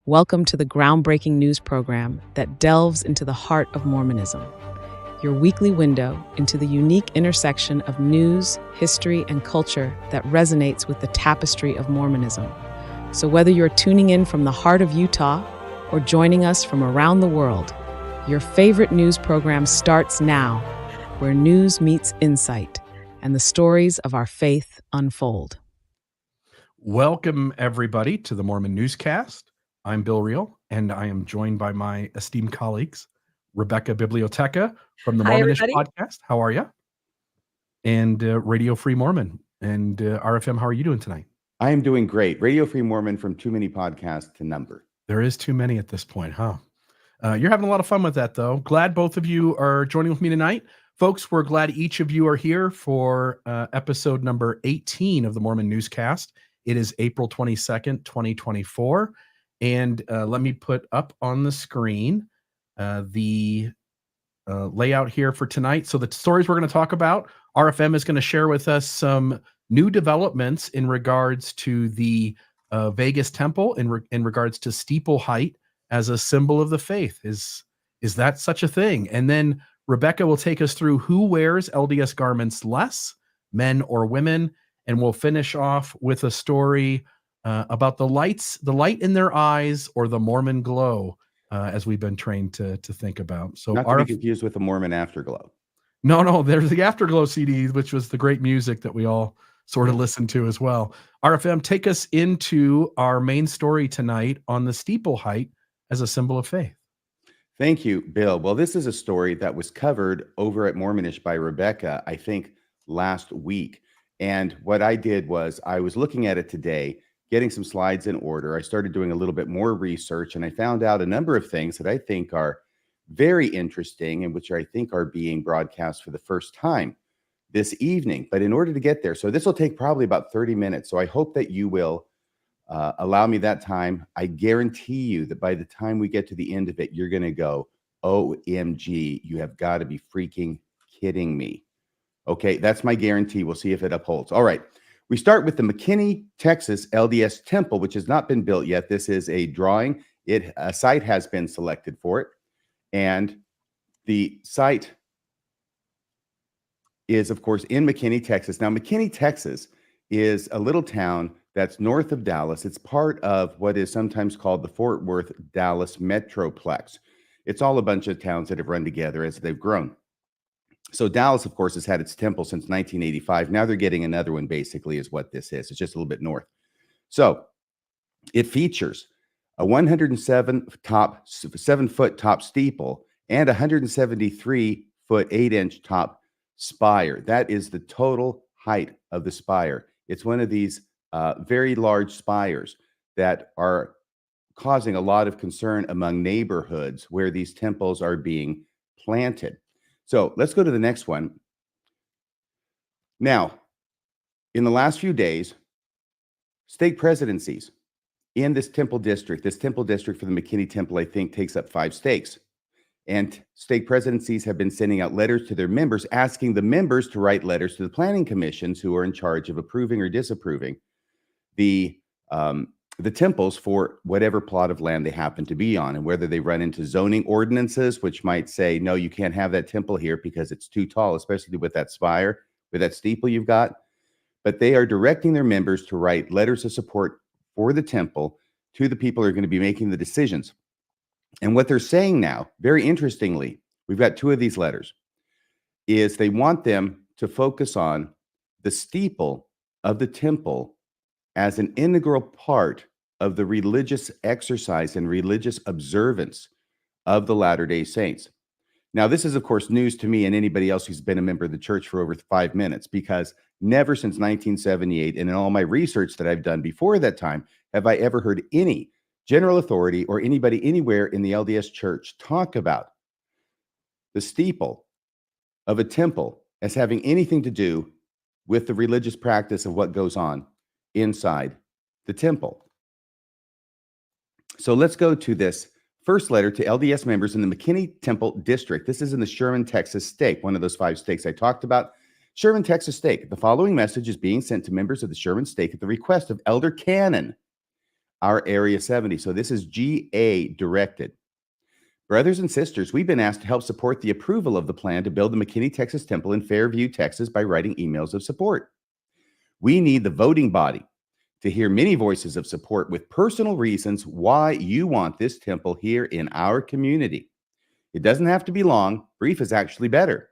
Welcome to the groundbreaking news program that delves into the heart of Mormonism, your weekly window into the unique intersection of news, history, and culture that resonates with the tapestry of Mormonism. So, whether you're tuning in from the heart of Utah or joining us from around the world, your favorite news program starts now, where news meets insight and the stories of our faith unfold. Welcome, everybody, to the Mormon Newscast. I'm Bill Reel, and I am joined by my esteemed colleagues, Rebecca Biblioteca from the Hi, Mormonish everybody. podcast. How are you? And Radio Free Mormon and RFM. How are you doing tonight? I am doing great. Radio Free Mormon from too many podcasts to number. There is too many at this point, huh? You're having a lot of fun with that, though. Glad both of you are joining with me tonight. Folks, we're glad each of you are here for episode number 18 of the Mormon Newscast. It is April 22nd, 2024. And let me put up on the screen the layout here for tonight. So the stories we're going to talk about, RFM is going to share with us some new developments in regards to the Vegas temple, in regards to steeple height as a symbol of the faith. Is that such a thing? And then Rebecca will take us through who wears LDS garments less, men or women, and we'll finish off with a story about the light in their eyes, or the Mormon glow, as we've been trained to think about. So not to be confused with the Mormon Afterglow. No, there's the Afterglow CD, which was the great music that we all sort of listened to as well. RFM, take us into our main story tonight on the steeple height as a symbol of faith. Thank you, Bill. Well, this is a story that was covered over at Mormonish by Rebecca, I think, last week. And what I did was I was looking at it today, getting some slides in order. I started doing a little bit more research, and I found out a number of things that I think are very interesting and which I think are being broadcast for the first time this evening. But in order to get there, so this will take probably about 30 minutes. So I hope that you will allow me that time. I guarantee you that by the time we get to the end of it, you're going to go, OMG, you have got to be freaking kidding me. Okay, that's my guarantee. We'll see if it upholds. All right. We start with the McKinney, Texas LDS Temple, which has not been built yet. This is a drawing. A site has been selected for it. And the site is, of course, in McKinney, Texas. Now, McKinney, Texas is a little town that's north of Dallas. It's part of what is sometimes called the Fort Worth, Dallas Metroplex. It's all a bunch of towns that have run together as they've grown. So Dallas, of course, has had its temple since 1985. Now they're getting another one, basically, is what this is. It's just a little bit north. So it features a 107-foot top steeple and 173-foot 8-inch top spire. That is the total height of the spire. It's one of these very large spires that are causing a lot of concern among neighborhoods where these temples are being planted. So let's go to the next one. Now, in the last few days, stake presidencies in this temple district for the McKinney Temple, I think, takes up 5 stakes. And stake presidencies have been sending out letters to their members, asking the members to write letters to the planning commissions who are in charge of approving or disapproving the temples for whatever plot of land they happen to be on, and whether they run into zoning ordinances, which might say, no, you can't have that temple here because it's too tall, especially with that spire, with that steeple you've got. But they are directing their members to write letters of support for the temple to the people who are going to be making the decisions. And what they're saying now, very interestingly, we've got 2 of these letters, is they want them to focus on the steeple of the temple as an integral part of the religious exercise and religious observance of the Latter-day Saints. Now, this is, of course, news to me and anybody else who's been a member of the church for over 5 minutes, because never since 1978, and in all my research that I've done before that time, have I ever heard any general authority or anybody anywhere in the LDS church talk about the steeple of a temple as having anything to do with the religious practice of what goes on inside the temple. So let's go to this first letter to LDS members in the McKinney Temple District. This is in the Sherman, Texas stake, one of those 5 stakes I talked about. Sherman, Texas stake. The following message is being sent to members of the Sherman stake at the request of Elder Cannon our Area 70. So this is GA directed. Brothers and sisters, we've been asked to help support the approval of the plan to build the McKinney, Texas Temple in Fairview, Texas by writing emails of support. We need the voting body to hear many voices of support with personal reasons why you want this temple here in our community. It doesn't have to be long. Brief is actually better.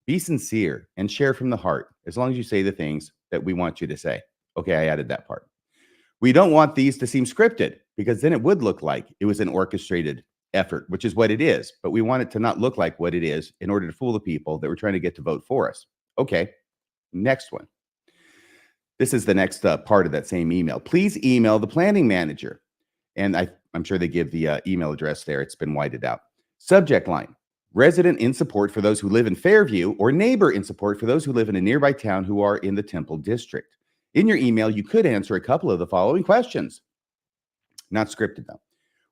Be sincere and share from the heart, as long as you say the things that we want you to say. Okay, I added that part. We don't want these to seem scripted, because then it would look like it was an orchestrated effort, which is what it is. But we want it to not look like what it is in order to fool the people that we're trying to get to vote for us. Okay, next one. This is the next part of that same email. Please email the planning manager. And I'm sure they give the email address there. It's been whited out. Subject line: resident in support for those who live in Fairview, or neighbor in support for those who live in a nearby town who are in the Temple District. In your email, you could answer a couple of the following questions. Not scripted, though.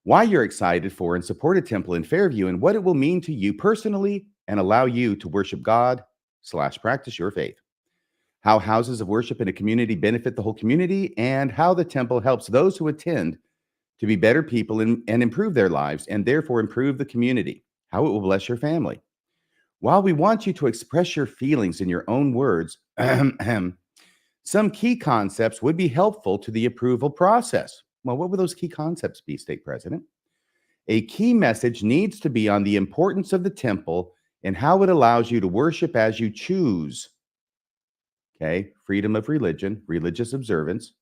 Why you're excited for and support a temple in Fairview, and what it will mean to you personally and allow you to worship God/practice your faith. How houses of worship in a community benefit the whole community, and how the temple helps those who attend to be better people and improve their lives, and therefore improve the community. How it will bless your family. While we want you to express your feelings in your own words, some key concepts would be helpful to the approval process. Well, what would those key concepts be, Stake President? A key message needs to be on the importance of the temple and how it allows you to worship as you choose. Okay, freedom of religion, religious observance,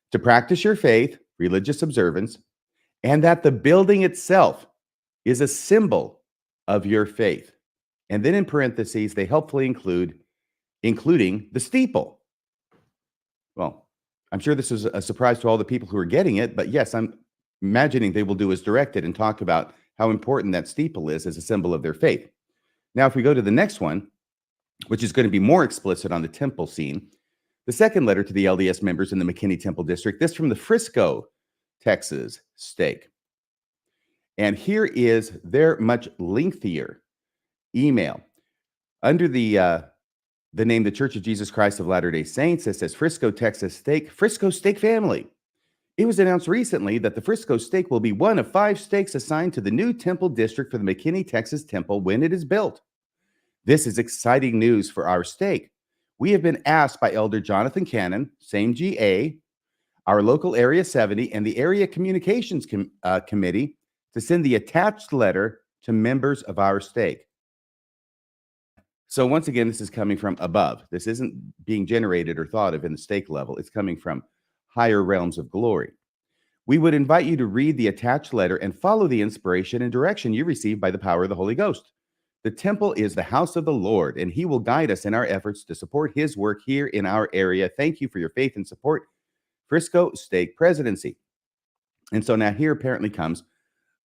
to practice your faith, religious observance, and that the building itself is a symbol of your faith. And then in parentheses, they helpfully including the steeple. Well, I'm sure this is a surprise to all the people who are getting it, but yes, I'm imagining they will do as directed and talk about how important that steeple is as a symbol of their faith. Now, if we go to the next one, which is going to be more explicit on the temple scene, the second letter to the LDS members in the McKinney Temple District, this from the Frisco, Texas stake. And here is their much lengthier email. Under the name the Church of Jesus Christ of Latter-day Saints, it says Frisco, Texas stake, Frisco stake family. It was announced recently that the Frisco stake will be one of 5 stakes assigned to the new temple district for the McKinney, Texas temple when it is built. This is exciting news for our stake. We have been asked by Elder Jonathan Cannon, same GA, our local Area 70, and the Area Communications Committee to send the attached letter to members of our stake. So once again, this is coming from above. This isn't being generated or thought of in the stake level. It's coming from higher realms of glory. We would invite you to read the attached letter and follow the inspiration and direction you receive by the power of the Holy Ghost. The temple is the house of the Lord, and he will guide us in our efforts to support his work here in our area. Thank you for your faith and support, Frisco Stake Presidency. And so now here apparently comes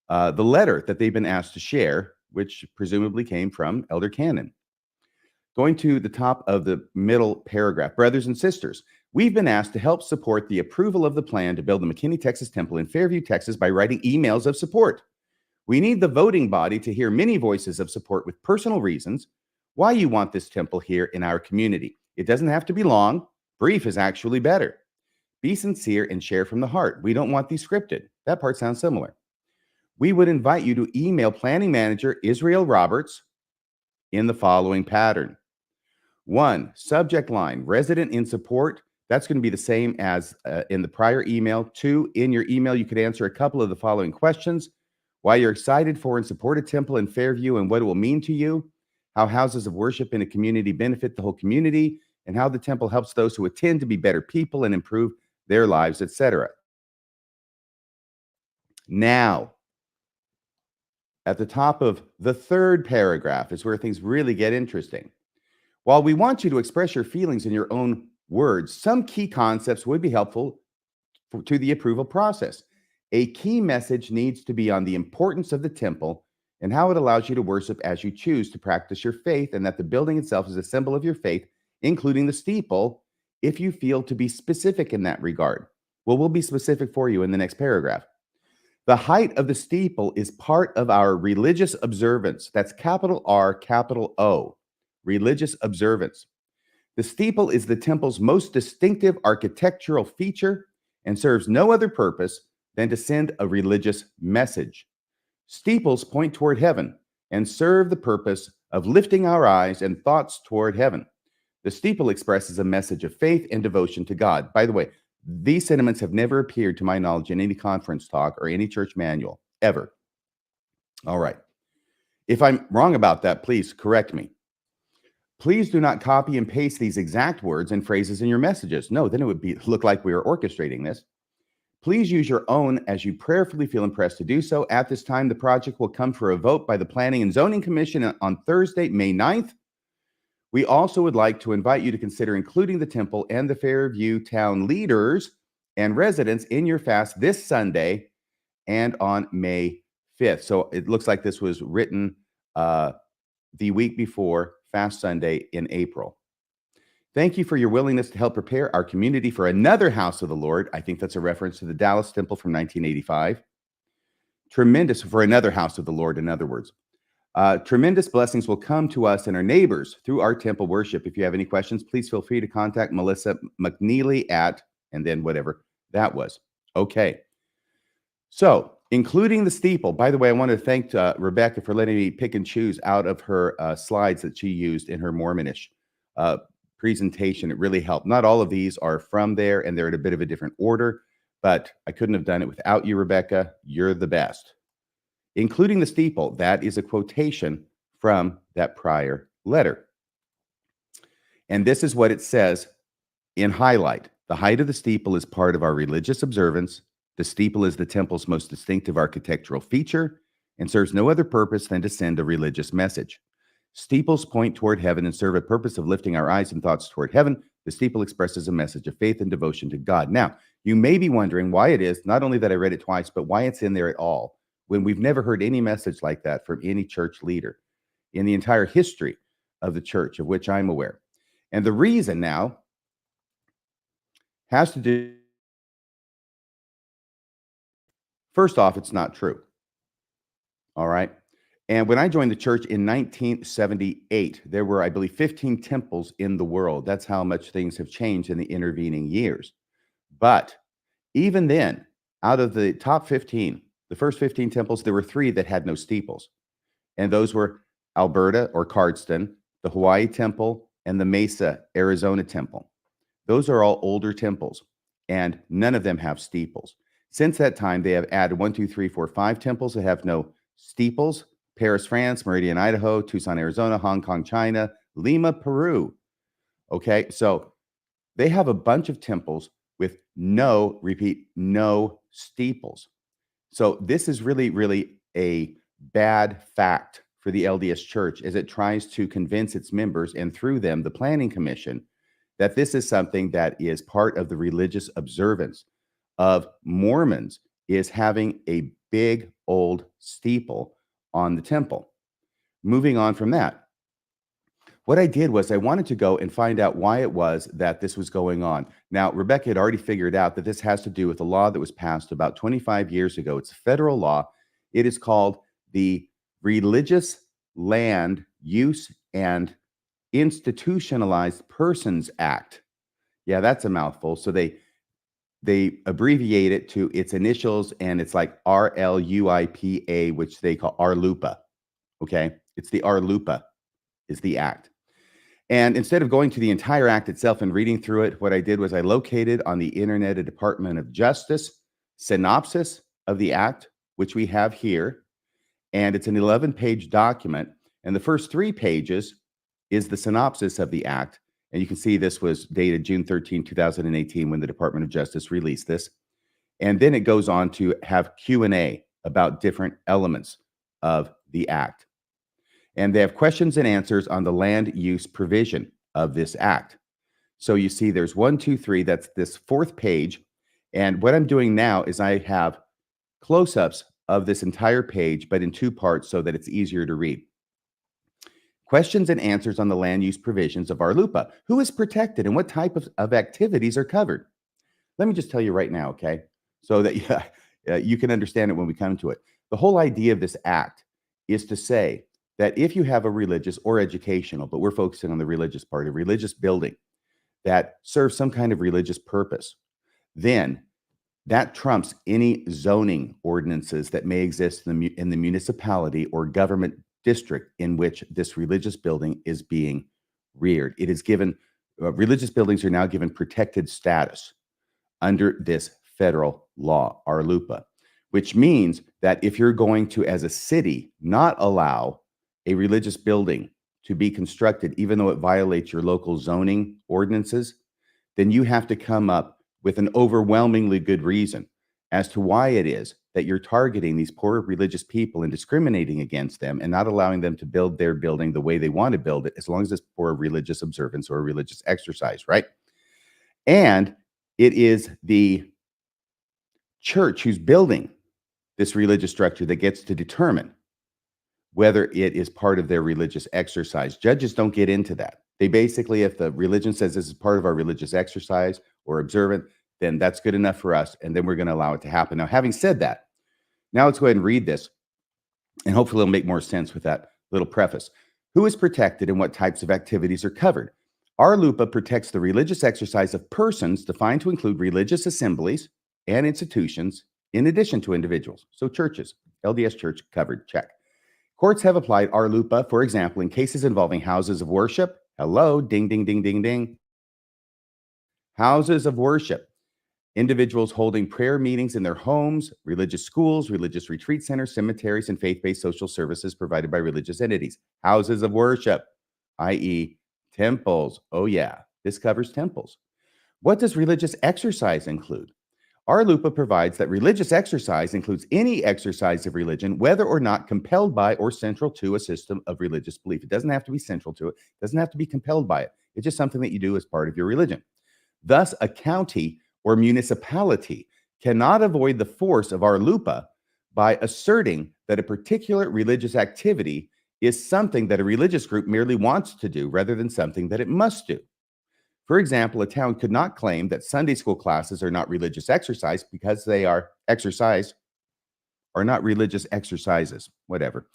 the letter that they've been asked to share, which presumably came from Elder Cannon. Going to the top of the middle paragraph, brothers and sisters, we've been asked to help support the approval of the plan to build the McKinney, Texas temple in Fairview, Texas by writing emails of support. We need the voting body to hear many voices of support with personal reasons why you want this temple here in our community. It doesn't have to be long. Brief is actually better. Be sincere and share from the heart. We don't want these scripted. That part sounds similar. We would invite you to email Planning Manager Israel Roberts in the following pattern. 1, subject line, resident in support. That's going to be the same as in the prior email. 2, in your email, you could answer a couple of the following questions. Why you're excited for and support a temple in Fairview and what it will mean to you. How houses of worship in a community benefit the whole community. And how the temple helps those who attend to be better people and improve their lives, etc. Now, at the top of the third paragraph is where things really get interesting. While we want you to express your feelings in your own words, some key concepts would be helpful to the approval process. A key message needs to be on the importance of the temple and how it allows you to worship as you choose to practice your faith, and that the building itself is a symbol of your faith, including the steeple, if you feel to be specific in that regard. Well, we'll be specific for you in the next paragraph. The height of the steeple is part of our religious observance. That's capital R, capital O, religious observance. The steeple is the temple's most distinctive architectural feature and serves no other purpose than to send a religious message. Steeples point toward heaven and serve the purpose of lifting our eyes and thoughts toward heaven. The steeple expresses a message of faith and devotion to God. By the way, these sentiments have never appeared to my knowledge in any conference talk or any church manual, ever. All right. If I'm wrong about that, please correct me. Please do not copy and paste these exact words and phrases in your messages. No, then it would look like we are orchestrating this. Please use your own as you prayerfully feel impressed to do so. At this time, the project will come for a vote by the Planning and Zoning Commission on Thursday, May 9th. We also would like to invite you to consider including the temple and the Fairview town leaders and residents in your fast this Sunday and on May 5th. So it looks like this was written the week before Fast Sunday in April. Thank you for your willingness to help prepare our community for another house of the Lord. I think that's a reference to the Dallas Temple from 1985. Tremendous for another house of the Lord, in other words. Tremendous blessings will come to us and our neighbors through our temple worship. If you have any questions, please feel free to contact Melissa McNeely at, and then whatever that was. Okay. So, including the steeple. By the way, I want to thank Rebecca for letting me pick and choose out of her slides that she used in her Mormonish presentation. It really helped. Not all of these are from there, and they're in a bit of a different order, but I couldn't have done it without you, Rebecca. You're the best. Including the steeple, that is a quotation from that prior letter. And this is what it says in highlight. The height of the steeple is part of our religious observance. The steeple is the temple's most distinctive architectural feature and serves no other purpose than to send a religious message. Steeples point toward heaven and serve a purpose of lifting our eyes and thoughts toward heaven. The steeple expresses a message of faith and devotion to God. Now, you may be wondering why it is, not only that I read it twice, but why it's in there at all, when we've never heard any message like that from any church leader in the entire history of the church, of which I'm aware. And the reason now has to do, first off, it's not true. All right. And when I joined the church in 1978, there were, I believe, 15 temples in the world. That's how much things have changed in the intervening years. But even then, out of the top 15, the first 15 temples, there were 3 that had no steeples. And those were Alberta or Cardston, the Hawaii Temple, and the Mesa, Arizona Temple. Those are all older temples, and none of them have steeples. Since that time, they have added 5 temples that have no steeples. Paris, France, Meridian, Idaho, Tucson, Arizona, Hong Kong, China, Lima, Peru. Okay, so they have a bunch of temples with no steeples. So this is really, really a bad fact for the LDS Church as it tries to convince its members and through them, the Planning Commission, that this is something that is part of the religious observance of Mormons, is having a big old steeple on the temple. Moving on from that, what I did was I wanted to go and find out why it was that this was going on. Now, Rebecca had already figured out that this has to do with a law that was passed about 25 years ago. It's a federal law. It is called the Religious Land Use and Institutionalized Persons Act. Yeah, that's a mouthful. So they abbreviate it to its initials, and it's like RLUIPA, which they call ARLUPA. Okay, it's the ARLUPA is the act. And instead of going to the entire act itself and reading through it, what I did was I located on the internet a Department of Justice synopsis of the act, which we have here. And it's an 11-page document. And the first 3 pages is the synopsis of the act. And you can see this was dated June 13, 2018, when the Department of Justice released this. And then it goes on to have Q&A about different elements of the act. And they have questions and answers on the land use provision of this act. So you see there's 1, 2, 3, that's this 4th page. And what I'm doing now is I have close-ups of this entire page, but in 2 parts so that it's easier to read. Questions and answers on the land use provisions of ARLUPA. Who is protected and what type of activities are covered? Let me just tell you right now, okay? So that you can understand it when we come to it. The whole idea of this act is to say that if you have a religious or educational, but we're focusing on the religious part, a religious building that serves some kind of religious purpose, then that trumps any zoning ordinances that may exist in the municipality or government district in which this religious building is being reared. It is given, religious buildings are now given protected status under this federal law, ARLUPA, which means that if you're going to, as a city, not allow a religious building to be constructed, even though it violates your local zoning ordinances, then you have to come up with an overwhelmingly good reason as to why it is that you're targeting these poor religious people and discriminating against them and not allowing them to build their building the way they want to build it, as long as it's for a religious observance or a religious exercise, right? And it is the church who's building this religious structure that gets to determine whether it is part of their religious exercise. Judges don't get into that. They basically, if the religion says this is part of our religious exercise or observant, then that's good enough for us, and then we're going to allow it to happen. Now, having said that, now let's go ahead and read this, and hopefully it'll make more sense with that little preface. Who is protected and what types of activities are covered? ARLUPA protects the religious exercise of persons defined to include religious assemblies and institutions in addition to individuals. So churches, LDS Church covered, check. Courts have applied ARLUPA, for example, in cases involving houses of worship. Hello, ding, ding, ding, ding, ding. Houses of worship. Individuals holding prayer meetings in their homes, religious schools, religious retreat centers, cemeteries, and faith-based social services provided by religious entities. Houses of worship, i.e., temples. Oh, yeah, this covers temples. What does religious exercise include? ARLUPA provides that religious exercise includes any exercise of religion, whether or not compelled by or central to a system of religious belief. It doesn't have to be central to it. It doesn't have to be compelled by it. It's just something that you do as part of your religion. Thus, a county or municipality cannot avoid the force of ARLUPA by asserting that a particular religious activity is something that a religious group merely wants to do rather than something that it must do. For example, a town could not claim that Sunday school classes are not religious exercise because they are not religious exercises, whatever,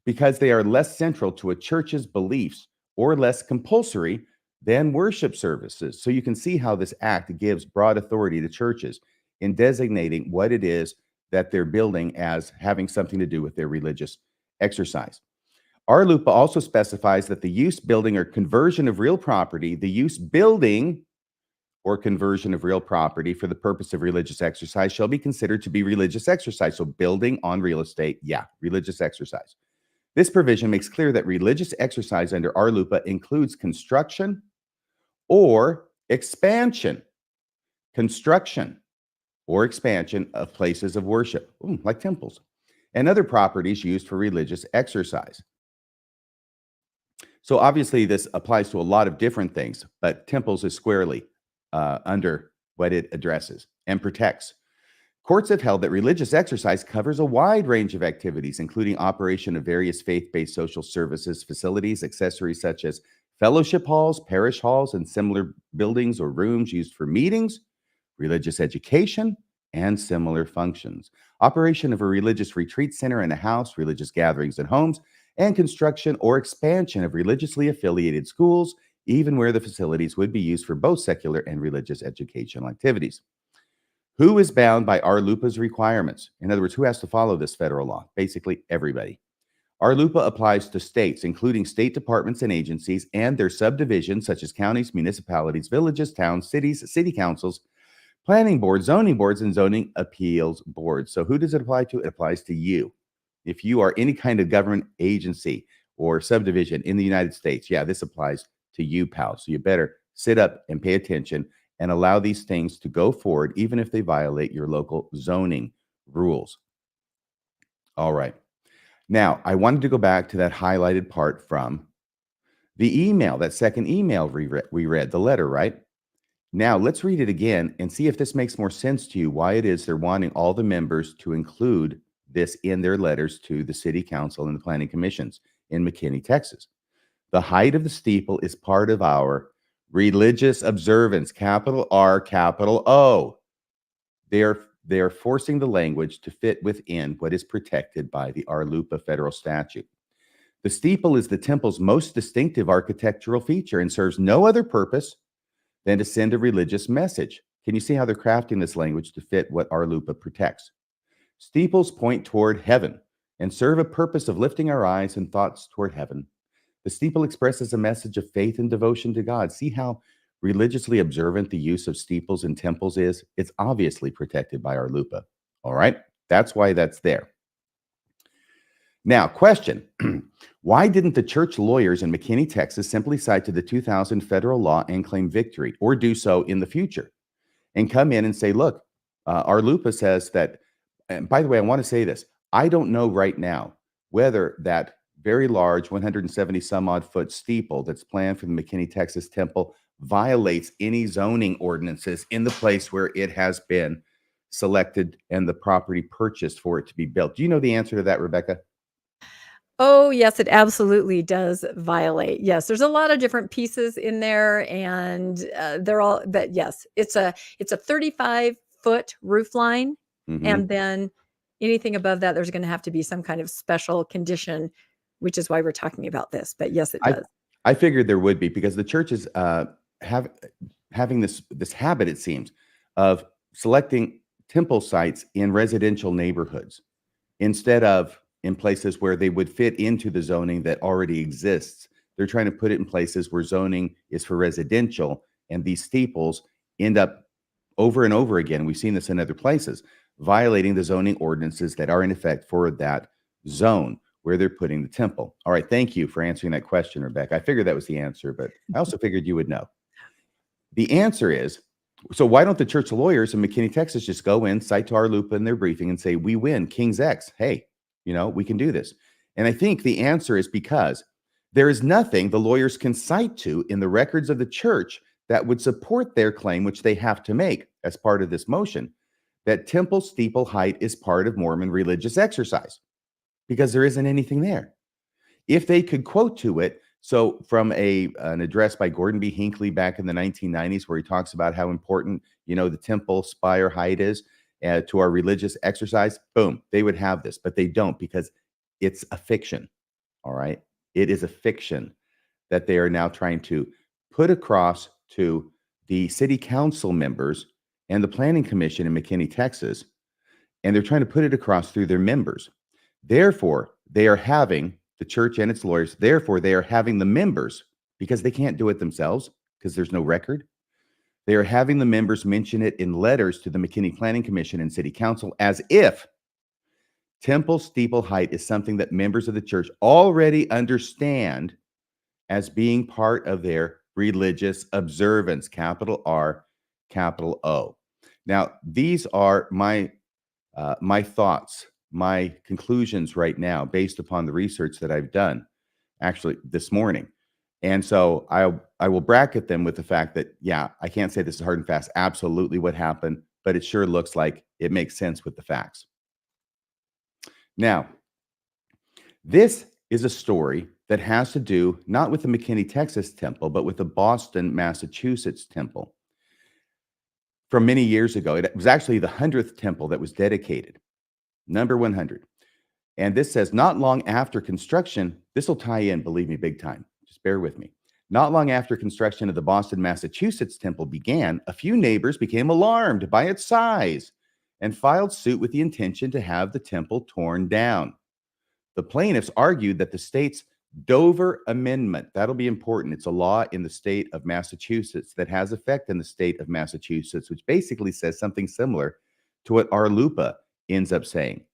because they are less central to a church's beliefs or less compulsory than worship services. So you can see how this act gives broad authority to churches in designating what it is that they're building as having something to do with their religious exercise. ARLUPA also specifies that the use, building, or conversion of real property, the use, building, or conversion of real property for the purpose of religious exercise shall be considered to be religious exercise. So building on real estate, yeah, religious exercise. This provision makes clear that religious exercise under ARLUPA includes construction or expansion, construction or expansion of places of worship, like temples, and other properties used for religious exercise. So obviously this applies to a lot of different things, but temples is squarely under what it addresses and protects. Courts have held that religious exercise covers a wide range of activities, including operation of various faith-based social services, facilities, accessories such as fellowship halls, parish halls, and similar buildings or rooms used for meetings, religious education, and similar functions. Operation of a religious retreat center in a house, religious gatherings in homes, and construction or expansion of religiously affiliated schools, even where the facilities would be used for both secular and religious educational activities. Who is bound by ARLUPA's requirements? In other words, who has to follow this federal law? Basically, everybody. ARLUPA applies to states, including state departments and agencies and their subdivisions, such as counties, municipalities, villages, towns, cities, city councils, planning boards, zoning boards, and zoning appeals boards. So who does it apply to? It applies to you. If you are any kind of government agency or subdivision in the United States, yeah, this applies to you, pal. So you better sit up and pay attention and allow these things to go forward, even if they violate your local zoning rules. All right. Now, I wanted to go back to that highlighted part from the email, that second email we read, the letter, right? Now, let's read it again and see if this makes more sense to you, why it is they're wanting all the members to include this in their letters to the city council and the planning commissions in McKinney, Texas. The height of the steeple is part of our religious observance, capital R, capital O. They are forcing the language to fit within what is protected by the ARLUPA federal statute. The steeple is the temple's most distinctive architectural feature and serves no other purpose than to send a religious message. Can you see how they're crafting this language to fit what ARLUPA protects? Steeples point toward heaven and serve a purpose of lifting our eyes and thoughts toward heaven. The steeple expresses a message of faith and devotion to God. See how religiously observant the use of steeples in temples is? It's obviously protected by ARLUPA. All right, that's why that's there. Now, question. Why didn't the church lawyers in McKinney, Texas simply cite to the 2000 federal law and claim victory, or do so in the future, and come in and say, look, ARLUPA says that, and by the way, I want to say this. I don't know right now whether that very large 170 some odd foot steeple that's planned for the McKinney, Texas temple violates any zoning ordinances in the place where it has been selected and the property purchased for it to be built. Do you know the answer to that, Rebecca? Oh, yes, it absolutely does violate. Yes, there's a lot of different pieces in there, and they're all. But yes, it's a 35-foot roof line, and then anything above that, there's going to have to be some kind of special condition, which is why we're talking about this. But yes, it does. I figured there would be, because the church is having this habit, it seems, of selecting temple sites in residential neighborhoods instead of in places where they would fit into the zoning that already exists. They're trying to put it in places where zoning is for residential, and these steeples end up over and over again, we've seen this in other places, violating the zoning ordinances that are in effect for that zone where they're putting the temple. All right, thank you for answering that question, Rebecca. I figured that was the answer, but I also figured you would know. The answer is, so why don't the church lawyers in McKinney, Texas just go in, cite to ARLUPA in their briefing and say, we win, King's X. Hey, we can do this. And I think the answer is because there is nothing the lawyers can cite to in the records of the church that would support their claim, which they have to make as part of this motion, that temple steeple height is part of Mormon religious exercise, because there isn't anything there. If they could quote to it, so from an address by Gordon B. Hinckley back in the 1990s, where he talks about how important, the temple spire height is to our religious exercise, boom, they would have this, but they don't, because it's a fiction. All right. It is a fiction that they are now trying to put across to the city council members and the planning commission in McKinney, Texas, and they're trying to put it across through their members. Therefore, they are having the church and its lawyers, therefore, they are having the members, because they can't do it themselves because there's no record. They are having the members mention it in letters to the McKinney Planning Commission and City Council as if temple steeple height is something that members of the church already understand as being part of their religious observance, capital R, capital O. Now, these are my thoughts, my conclusions right now, based upon the research that I've done actually this morning. And so I will bracket them with the fact that, yeah, I can't say this is hard and fast, absolutely what happened, but it sure looks like it makes sense with the facts. Now, this is a story that has to do not with the McKinney, Texas temple, but with the Boston, Massachusetts temple. From many years ago, it was actually the 100th temple that was dedicated, number 100. And this says, not long after construction, this will tie in, believe me, big time. Just bear with me. Not long after construction of the Boston, Massachusetts temple began, a few neighbors became alarmed by its size and filed suit with the intention to have the temple torn down. The plaintiffs argued that the state's Dover Amendment, that'll be important. It's a law in the state of Massachusetts that has effect in the state of Massachusetts, which basically says something similar to what ARLUPA ends up saying,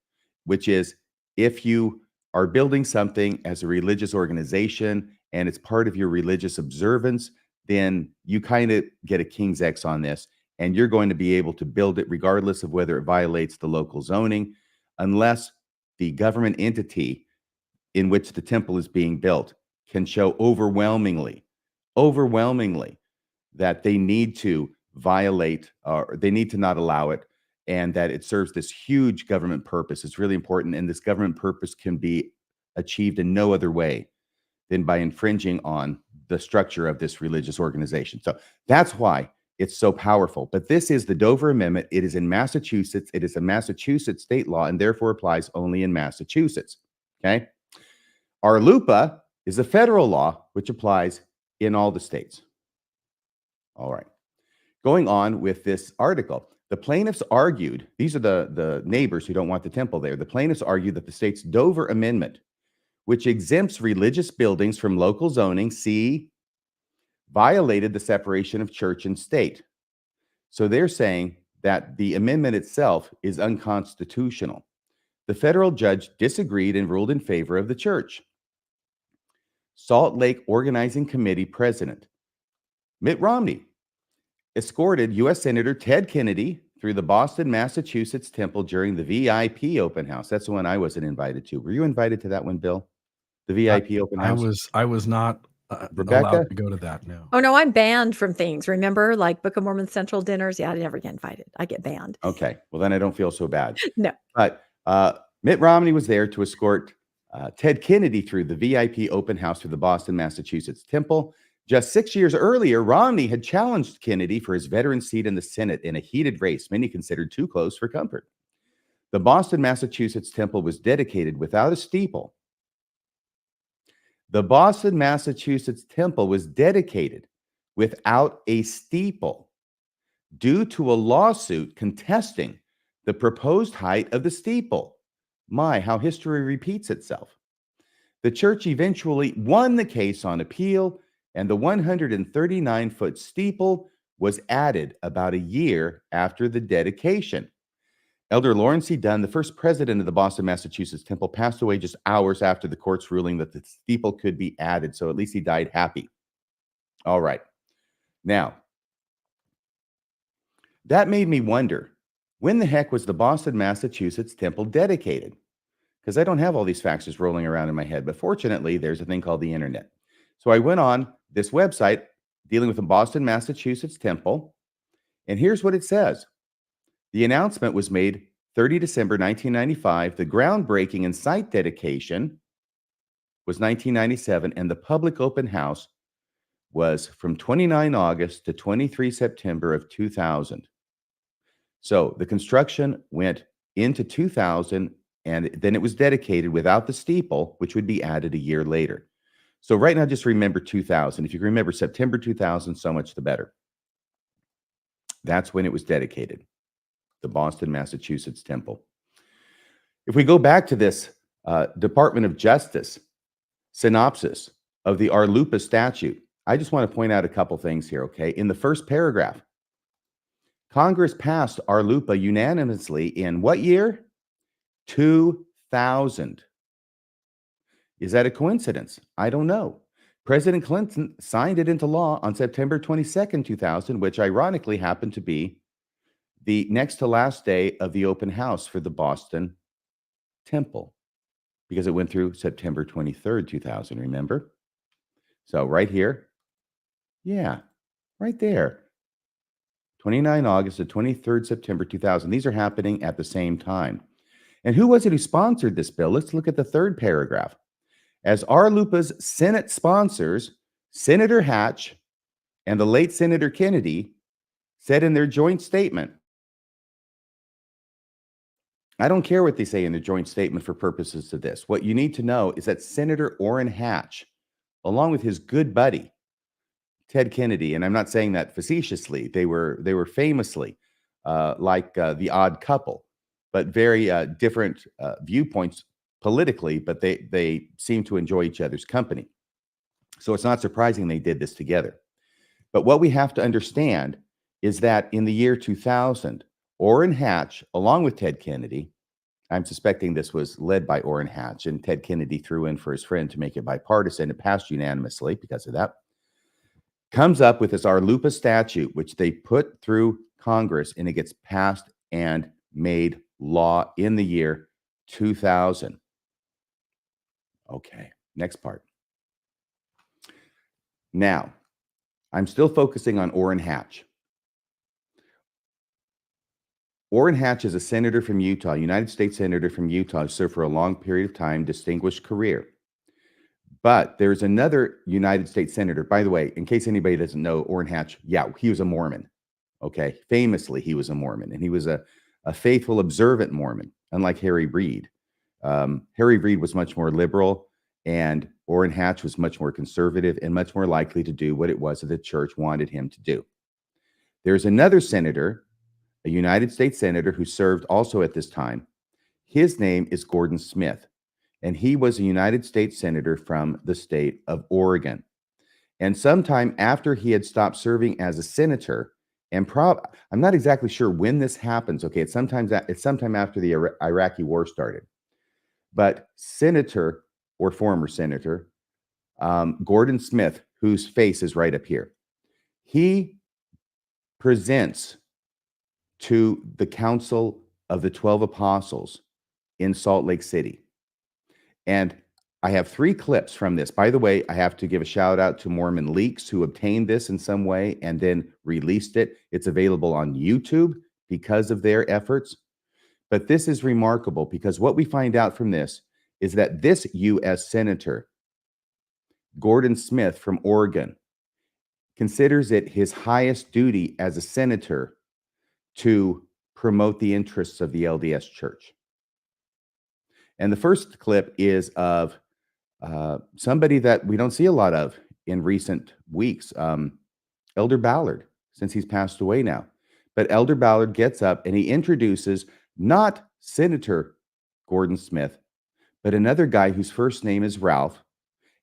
which is if you are building something as a religious organization and it's part of your religious observance, then you kind of get a King's X on this, and you're going to be able to build it regardless of whether it violates the local zoning, unless the government entity in which the temple is being built can show overwhelmingly that they need to violate or they need to not allow it, and that it serves this huge government purpose. It's really important, and this government purpose can be achieved in no other way than by infringing on the structure of this religious organization. So that's why it's so powerful. But this is the Dover Amendment. It is in Massachusetts. It is a Massachusetts state law and therefore applies only in Massachusetts. Okay. ARLUPA is a federal law which applies in all the states. All right. Going on with this article, the plaintiffs argued, these are the neighbors who don't want the temple there. The plaintiffs argued that the state's Dover Amendment, which exempts religious buildings from local zoning, violated the separation of church and state. So they're saying that the amendment itself is unconstitutional. The federal judge disagreed and ruled in favor of the church. Salt Lake Organizing Committee President Mitt Romney escorted U.S. Senator Ted Kennedy through the Boston, Massachusetts temple during the VIP open house. That's the one I wasn't invited to. Were you invited to that one, Bill? The VIP open house? I was not Rebecca? allowed to go to that. No. Oh no, I'm banned from things. Remember, like Book of Mormon Central dinners? Yeah, I never get invited. I get banned. Okay, well then I don't feel so bad. No. But Mitt Romney was there to escort Ted Kennedy through the VIP open house through the Boston, Massachusetts temple. Just 6 years earlier, Romney had challenged Kennedy for his veteran seat in the Senate in a heated race many considered too close for comfort. The Boston, Massachusetts temple was dedicated without a steeple. The Boston, Massachusetts temple was dedicated without a steeple due to a lawsuit contesting the proposed height of the steeple. My, how history repeats itself. The church eventually won the case on appeal, and the 139-foot steeple was added about a year after the dedication. Elder Lawrence C. Dunn, the first president of the Boston, Massachusetts temple, passed away just hours after the court's ruling that the steeple could be added, so at least he died happy. All right. Now, that made me wonder, when the heck was the Boston, Massachusetts temple dedicated? Because I don't have all these facts just rolling around in my head, but fortunately, there's a thing called the internet. So I went on this website dealing with the Boston, Massachusetts temple, and here's what it says. The announcement was made 30 December 1995. The groundbreaking and site dedication was 1997, and the public open house was from 29 August to 23 September of 2000. So the construction went into 2000, and then it was dedicated without the steeple, which would be added a year later. So right now, just remember 2000. If you can remember September 2000, so much the better. That's when it was dedicated, the Boston, Massachusetts temple. If we go back to this Department of Justice synopsis of the ARLUPA statute, I just want to point out a couple things here, okay? In the first paragraph, Congress passed ARLUPA unanimously in what year? 2000. Is that a coincidence? I don't know. President Clinton signed it into law on September 22nd, 2000, which ironically happened to be the next to last day of the open house for the Boston temple, because it went through September 23rd, 2000, remember? So right here, yeah, right there. 29 August to 23rd September 2000. These are happening at the same time. And who was it who sponsored this bill? Let's look at the third paragraph. As ARLUPA's Senate sponsors, Senator Hatch and the late Senator Kennedy said in their joint statement, I don't care what they say in their joint statement for purposes of this. What you need to know is that Senator Orrin Hatch, along with his good buddy, Ted Kennedy, and I'm not saying that facetiously, they were famously like the odd couple, but very different viewpoints politically, but they seem to enjoy each other's company. So it's not surprising they did this together. But what we have to understand is that in the year 2000, Orrin Hatch, along with Ted Kennedy, I'm suspecting this was led by Orrin Hatch, and Ted Kennedy threw in for his friend to make it bipartisan. It passed unanimously because of that. Comes up with this ARLUPA statute, which they put through Congress, and it gets passed and made law in the year 2000. Okay, next part. Now, I'm still focusing on Orrin Hatch. Orrin Hatch is a senator from Utah, United States senator from Utah, who served for a long period of time, distinguished career. But there's another United States senator, by the way, in case anybody doesn't know, Orrin Hatch, yeah, he was a Mormon, okay? Famously, he was a Mormon, and he was a faithful, observant Mormon, unlike Harry Reid. Harry Reid was much more liberal, and Orrin Hatch was much more conservative and much more likely to do what it was that the church wanted him to do. There's another senator, a United States senator who served also at this time. His name is Gordon Smith, and he was a United States senator from the state of Oregon. And sometime after he had stopped serving as a senator, and I'm not exactly sure when this happens. Okay, it's sometime after the Iraqi war started. But Senator or former Senator Gordon Smith, whose face is right up here, he presents to the Council of the 12 Apostles in Salt Lake City. And I have 3 clips from this. By the way, I have to give a shout out to Mormon Leaks, who obtained this in some way and then released it. It's available on YouTube because of their efforts. But this is remarkable because what we find out from this is that this U.S. Senator, Gordon Smith from Oregon, considers it his highest duty as a senator to promote the interests of the LDS Church. And the first clip is of somebody that we don't see a lot of in recent weeks, Elder Ballard, since he's passed away now. But Elder Ballard gets up and he introduces not Senator Gordon Smith, but another guy whose first name is Ralph.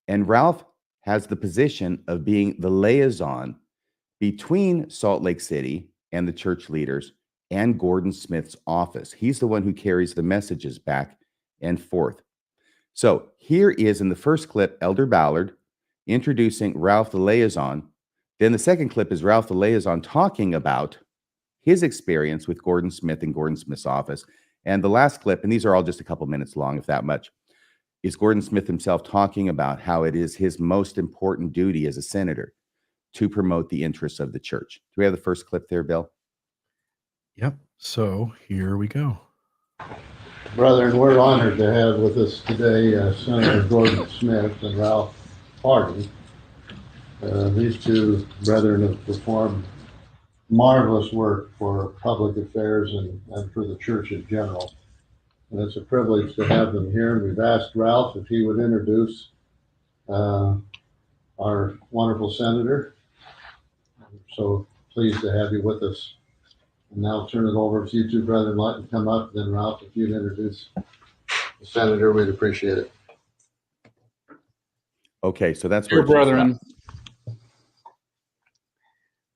And Ralph has the position of being the liaison between Salt Lake City and the church leaders and Gordon Smith's office. He's the one who carries the messages back and forth. So here is in the first clip, Elder Ballard introducing Ralph the liaison. Then the second clip is Ralph the liaison talking about his experience with Gordon Smith and Gordon Smith's office. And the last clip, and these are all just a couple minutes long, if that much, is Gordon Smith himself talking about how it is his most important duty as a senator to promote the interests of the church. Do we have the first clip there, Bill? Yep. So here we go. Brethren, we're honored to have with us today Senator Gordon Smith and Ralph Harding. These two brethren have performed marvelous work for public affairs and for the church in general. And it's a privilege to have them here. And we've asked Ralph if he would introduce our wonderful senator. I'm so pleased to have you with us. And now I'll turn it over if you two brethren like to come up. Then Ralph, if you'd introduce the senator, we'd appreciate it. Okay, so that's Dear brethren,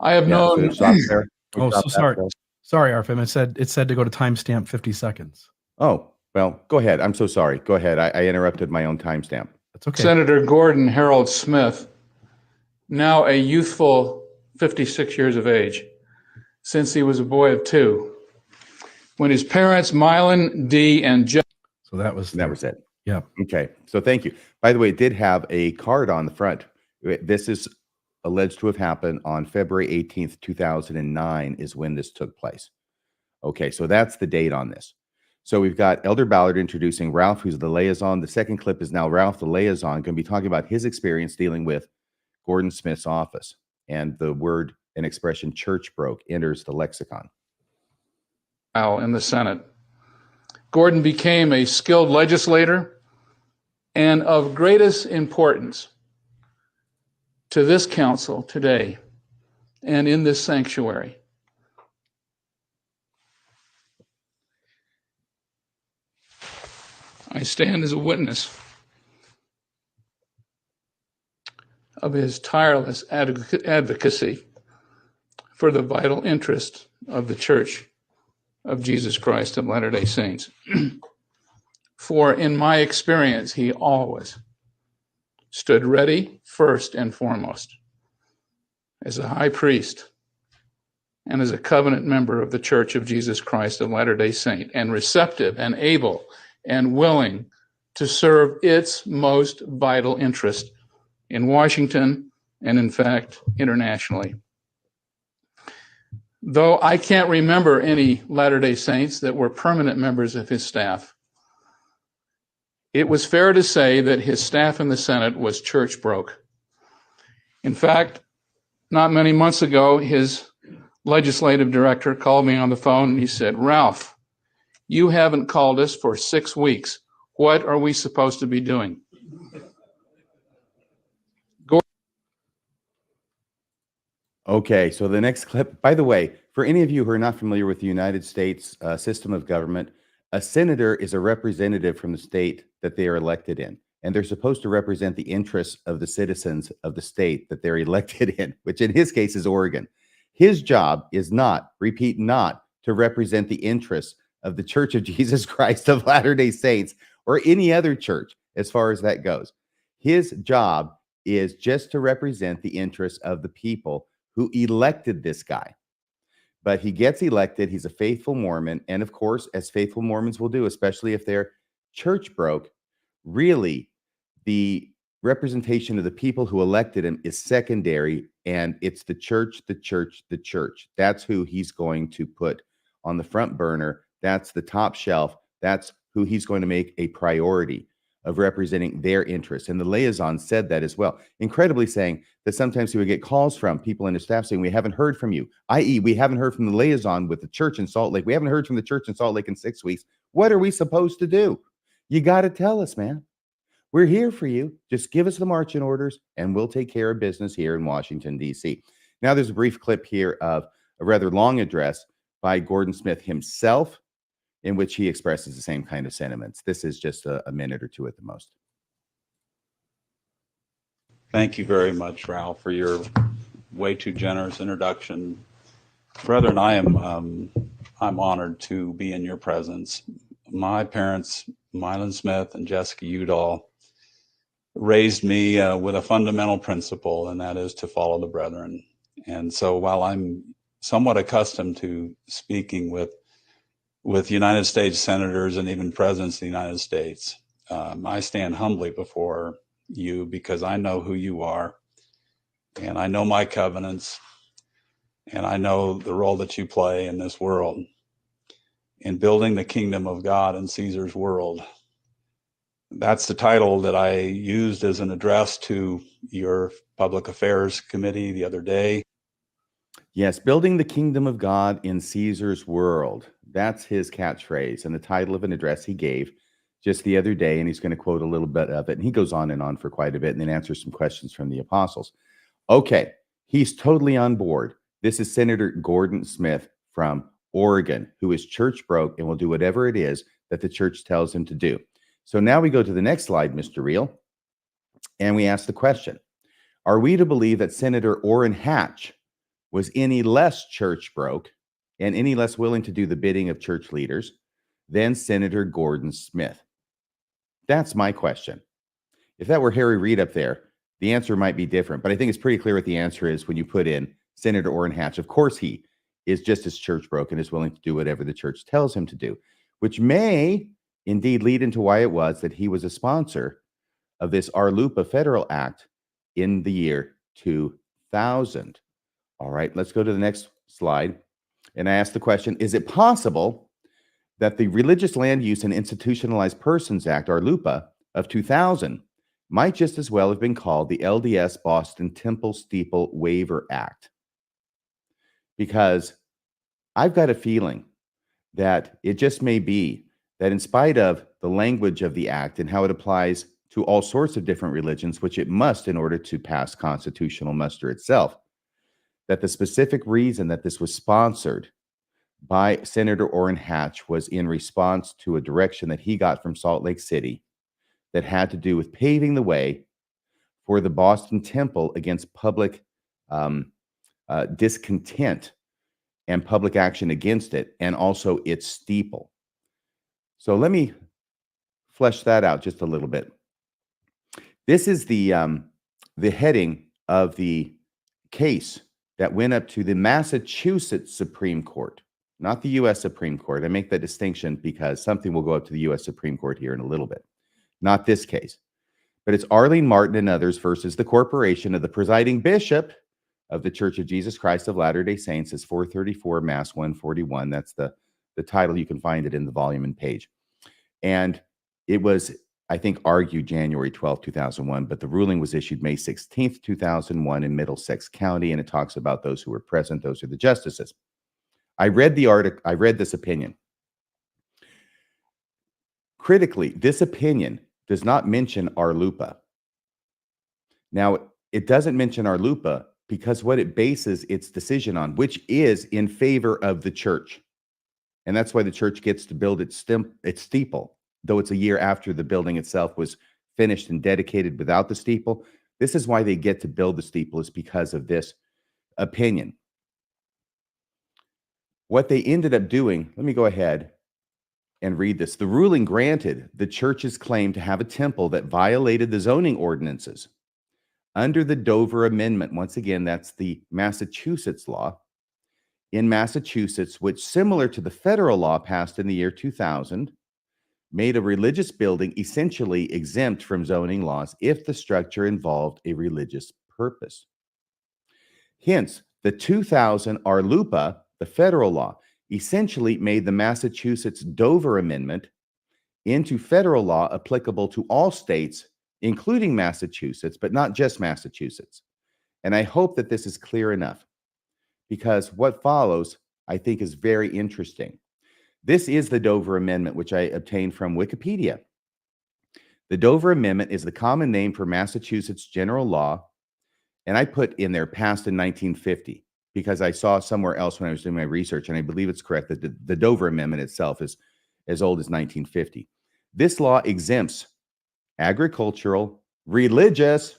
I have known. So sorry. Sorry, Arfim. It said to go to timestamp 50 seconds. Oh, well, go ahead. I'm so sorry. Go ahead. I interrupted my own timestamp. That's okay. Senator Gordon Harold Smith, now a youthful 56 years of age, since he was a boy of 2, when his parents, Mylan D. and Jeff. So that was it. Yeah. Okay. So thank you. By the way, it did have a card on the front. This is alleged to have happened on February 18th, 2009 is when this took place. Okay. So that's the date on this. So we've got Elder Ballard introducing Ralph, who's the liaison. The second clip is now Ralph, the liaison, going to be talking about his experience dealing with Gordon Smith's office. And the word and expression church broke enters the lexicon. In the Senate. Gordon became a skilled legislator and of greatest importance to this council today and in this sanctuary. I stand as a witness of his tireless advocacy for the vital interest of the Church of Jesus Christ of Latter-day Saints. For in my experience, he always stood ready first and foremost as a high priest and as a covenant member of the Church of Jesus Christ of Latter-day Saint, and receptive and able and willing to serve its most vital interest in Washington and, in fact, internationally. Though I can't remember any Latter-day Saints that were permanent members of his staff, it was fair to say that his staff in the Senate was church broke. In fact, not many months ago, his legislative director called me on the phone and he said, "Ralph, you haven't called us for 6 weeks. What are we supposed to be doing?" Okay, so the next clip, by the way, for any of you who are not familiar with the United States system of government, a senator is a representative from the state that they are elected in. And they're supposed to represent the interests of the citizens of the state that they're elected in, which in his case is Oregon. His job is not, repeat, not to represent the interests of the Church of Jesus Christ of Latter-day Saints or any other church as far as that goes. His job is just to represent the interests of the people who elected this guy. But he gets elected. He's a faithful Mormon. And of course, as faithful Mormons will do, especially if they're church broke, really the representation of the people who elected him is secondary. And it's the church, the church, the church. That's who he's going to put on the front burner. That's the top shelf. That's who he's going to make a priority of representing their interests. And the liaison said that as well, incredibly saying that sometimes he would get calls from people in his staff saying, we haven't heard from you, i.e. we haven't heard from the liaison with the church in Salt Lake. We haven't heard from the church in Salt Lake in 6 weeks. What are we supposed to do? You got to tell us, man. We're here for you. Just give us the marching orders and we'll take care of business here in Washington, D.C. Now there's a brief clip here of a rather long address by Gordon Smith himself, in which he expresses the same kind of sentiments. This is just a minute or two at the most. Thank you very much, Ralph, for your way too generous introduction. Brethren, I'm honored to be in your presence. My parents, Mylon Smith and Jessica Udall, raised me with a fundamental principle, and that is to follow the brethren. And so while I'm somewhat accustomed to speaking with United States senators and even presidents of the United States, I stand humbly before you because I know who you are, and I know my covenants, and I know the role that you play in this world in building the kingdom of God in Caesar's world. That's the title that I used as an address to your Public Affairs Committee the other day. Yes, building the kingdom of God in Caesar's world. That's his catchphrase and the title of an address he gave just the other day. And he's going to quote a little bit of it. And he goes on and on for quite a bit and then answers some questions from the apostles. Okay, he's totally on board. This is Senator Gordon Smith from Oregon, who is church broke and will do whatever it is that the church tells him to do. So now we go to the next slide, Mr. Reel, and we ask the question, are we to believe that Senator Orrin Hatch was any less church broke and any less willing to do the bidding of church leaders than Senator Gordon Smith? That's my question. If that were Harry Reid up there, the answer might be different, but I think it's pretty clear what the answer is when you put in Senator Orrin Hatch. Of course, he is just as church broke and is willing to do whatever the church tells him to do, which may indeed lead into why it was that he was a sponsor of this ARLUPA federal act in the year 2000. All right, let's go to the next slide. And I asked the question, is it possible that the Religious Land Use and Institutionalized Persons Act, ARLUPA, of 2000 might just as well have been called the LDS Boston Temple Steeple Waiver Act? Because I've got a feeling that it just may be that in spite of the language of the act and how it applies to all sorts of different religions, which it must in order to pass constitutional muster itself, that the specific reason that this was sponsored by Senator Orrin Hatch was in response to a direction that he got from Salt Lake City that had to do with paving the way for the Boston Temple against public discontent and public action against it, and also its steeple. So let me flesh that out just a little bit. This is the heading of the case that went up to the Massachusetts Supreme Court, not the U.S. Supreme Court. I make that distinction because something will go up to the U.S. Supreme Court here in a little bit. Not this case, but it's Arlene Martin and others versus the corporation of the presiding bishop of the Church of Jesus Christ of Latter-day Saints. Is 434 Mass 141. That's the title. You can find it in the volume and page. And it was, I think, argued January 12, 2001, but the ruling was issued May 16, 2001 in Middlesex County, and it talks about those who were present. Those are the justices. I read the article. I read this opinion. Critically, this opinion does not mention ARLUPA. Now, it doesn't mention ARLUPA because what it bases its decision on, which is in favor of the church. And that's why the church gets to build its steeple, though it's a year after the building itself was finished and dedicated without the steeple. This is why they get to build the steeple, is because of this opinion. What they ended up doing, let me go ahead and read this. The ruling granted the church's claim to have a temple that violated the zoning ordinances under the Dover Amendment. Once again, that's the Massachusetts law. In Massachusetts, which, similar to the federal law passed in the year 2000, made a religious building essentially exempt from zoning laws if the structure involved a religious purpose. Hence, the 2000 ARLUPA, the federal law, essentially made the Massachusetts Dover Amendment into federal law applicable to all states, including Massachusetts, but not just Massachusetts. And I hope that this is clear enough, because what follows, I think, is very interesting. This is the Dover Amendment, which I obtained from Wikipedia. The Dover Amendment is the common name for Massachusetts general law, and I put in there passed in 1950 because I saw somewhere else when I was doing my research, and I believe it's correct that the Dover Amendment itself is as old as 1950. This law exempts agricultural, religious,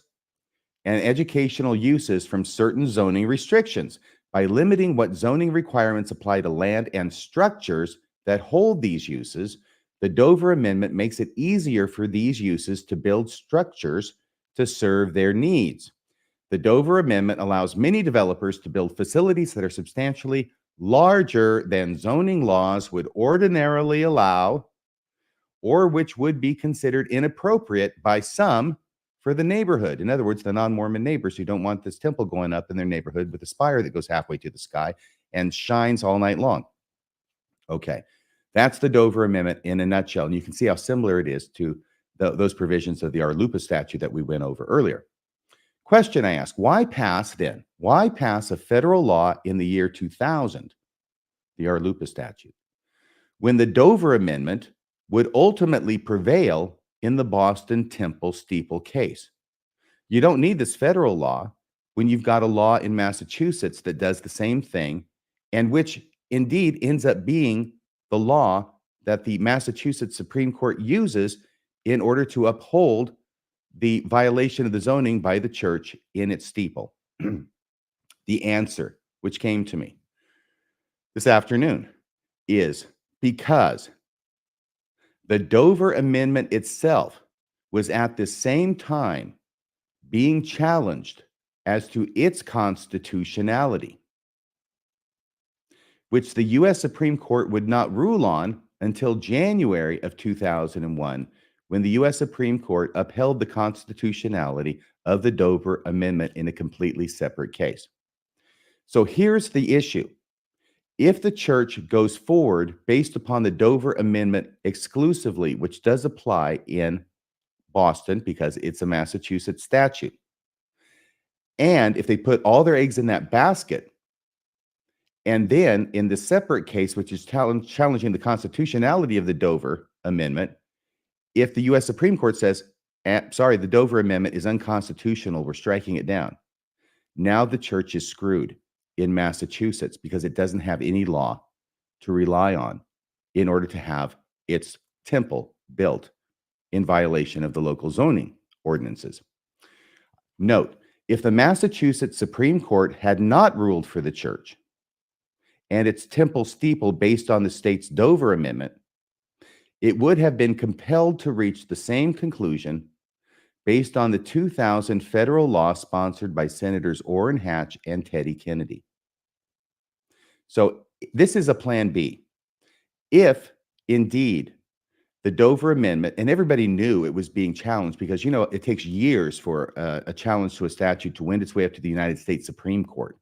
and educational uses from certain zoning restrictions by limiting what zoning requirements apply to land and structures that hold these uses. The Dover Amendment makes it easier for these uses to build structures to serve their needs. The Dover Amendment allows many developers to build facilities that are substantially larger than zoning laws would ordinarily allow, or which would be considered inappropriate by some for the neighborhood. In other words, the non-Mormon neighbors who don't want this temple going up in their neighborhood with a spire that goes halfway to the sky and shines all night long. Okay, that's the Dover Amendment in a nutshell. And you can see how similar it is to those provisions of the ARLUPA statute that we went over earlier. Question I ask, why pass then? Why pass a federal law in the year 2000, the ARLUPA statute, when the Dover Amendment would ultimately prevail in the Boston Temple Steeple case? You don't need this federal law when you've got a law in Massachusetts that does the same thing, and which indeed ends up being the law that the Massachusetts Supreme Court uses in order to uphold the violation of the zoning by the church in its steeple. The answer, which came to me this afternoon, is because the Dover Amendment itself was at the same time being challenged as to its constitutionality, which the U.S. Supreme Court would not rule on until January of 2001, when the U.S. Supreme Court upheld the constitutionality of the Dover Amendment in a completely separate case. So here's the issue. If the church goes forward based upon the Dover Amendment exclusively, which does apply in Boston because it's a Massachusetts statute, and if they put all their eggs in that basket, and then in the separate case, which is challenging the constitutionality of the Dover Amendment, if the U.S. Supreme Court says, sorry, the Dover Amendment is unconstitutional, we're striking it down, now the church is screwed in Massachusetts because it doesn't have any law to rely on in order to have its temple built in violation of the local zoning ordinances. Note, if the Massachusetts Supreme Court had not ruled for the church and its temple steeple based on the state's Dover Amendment, it would have been compelled to reach the same conclusion based on the 2000 federal law sponsored by Senators Orrin Hatch and Teddy Kennedy. So this is a plan B. If indeed the Dover Amendment, and everybody knew it was being challenged because, you know, it takes years for a challenge to a statute to win its way up to the United States Supreme Court.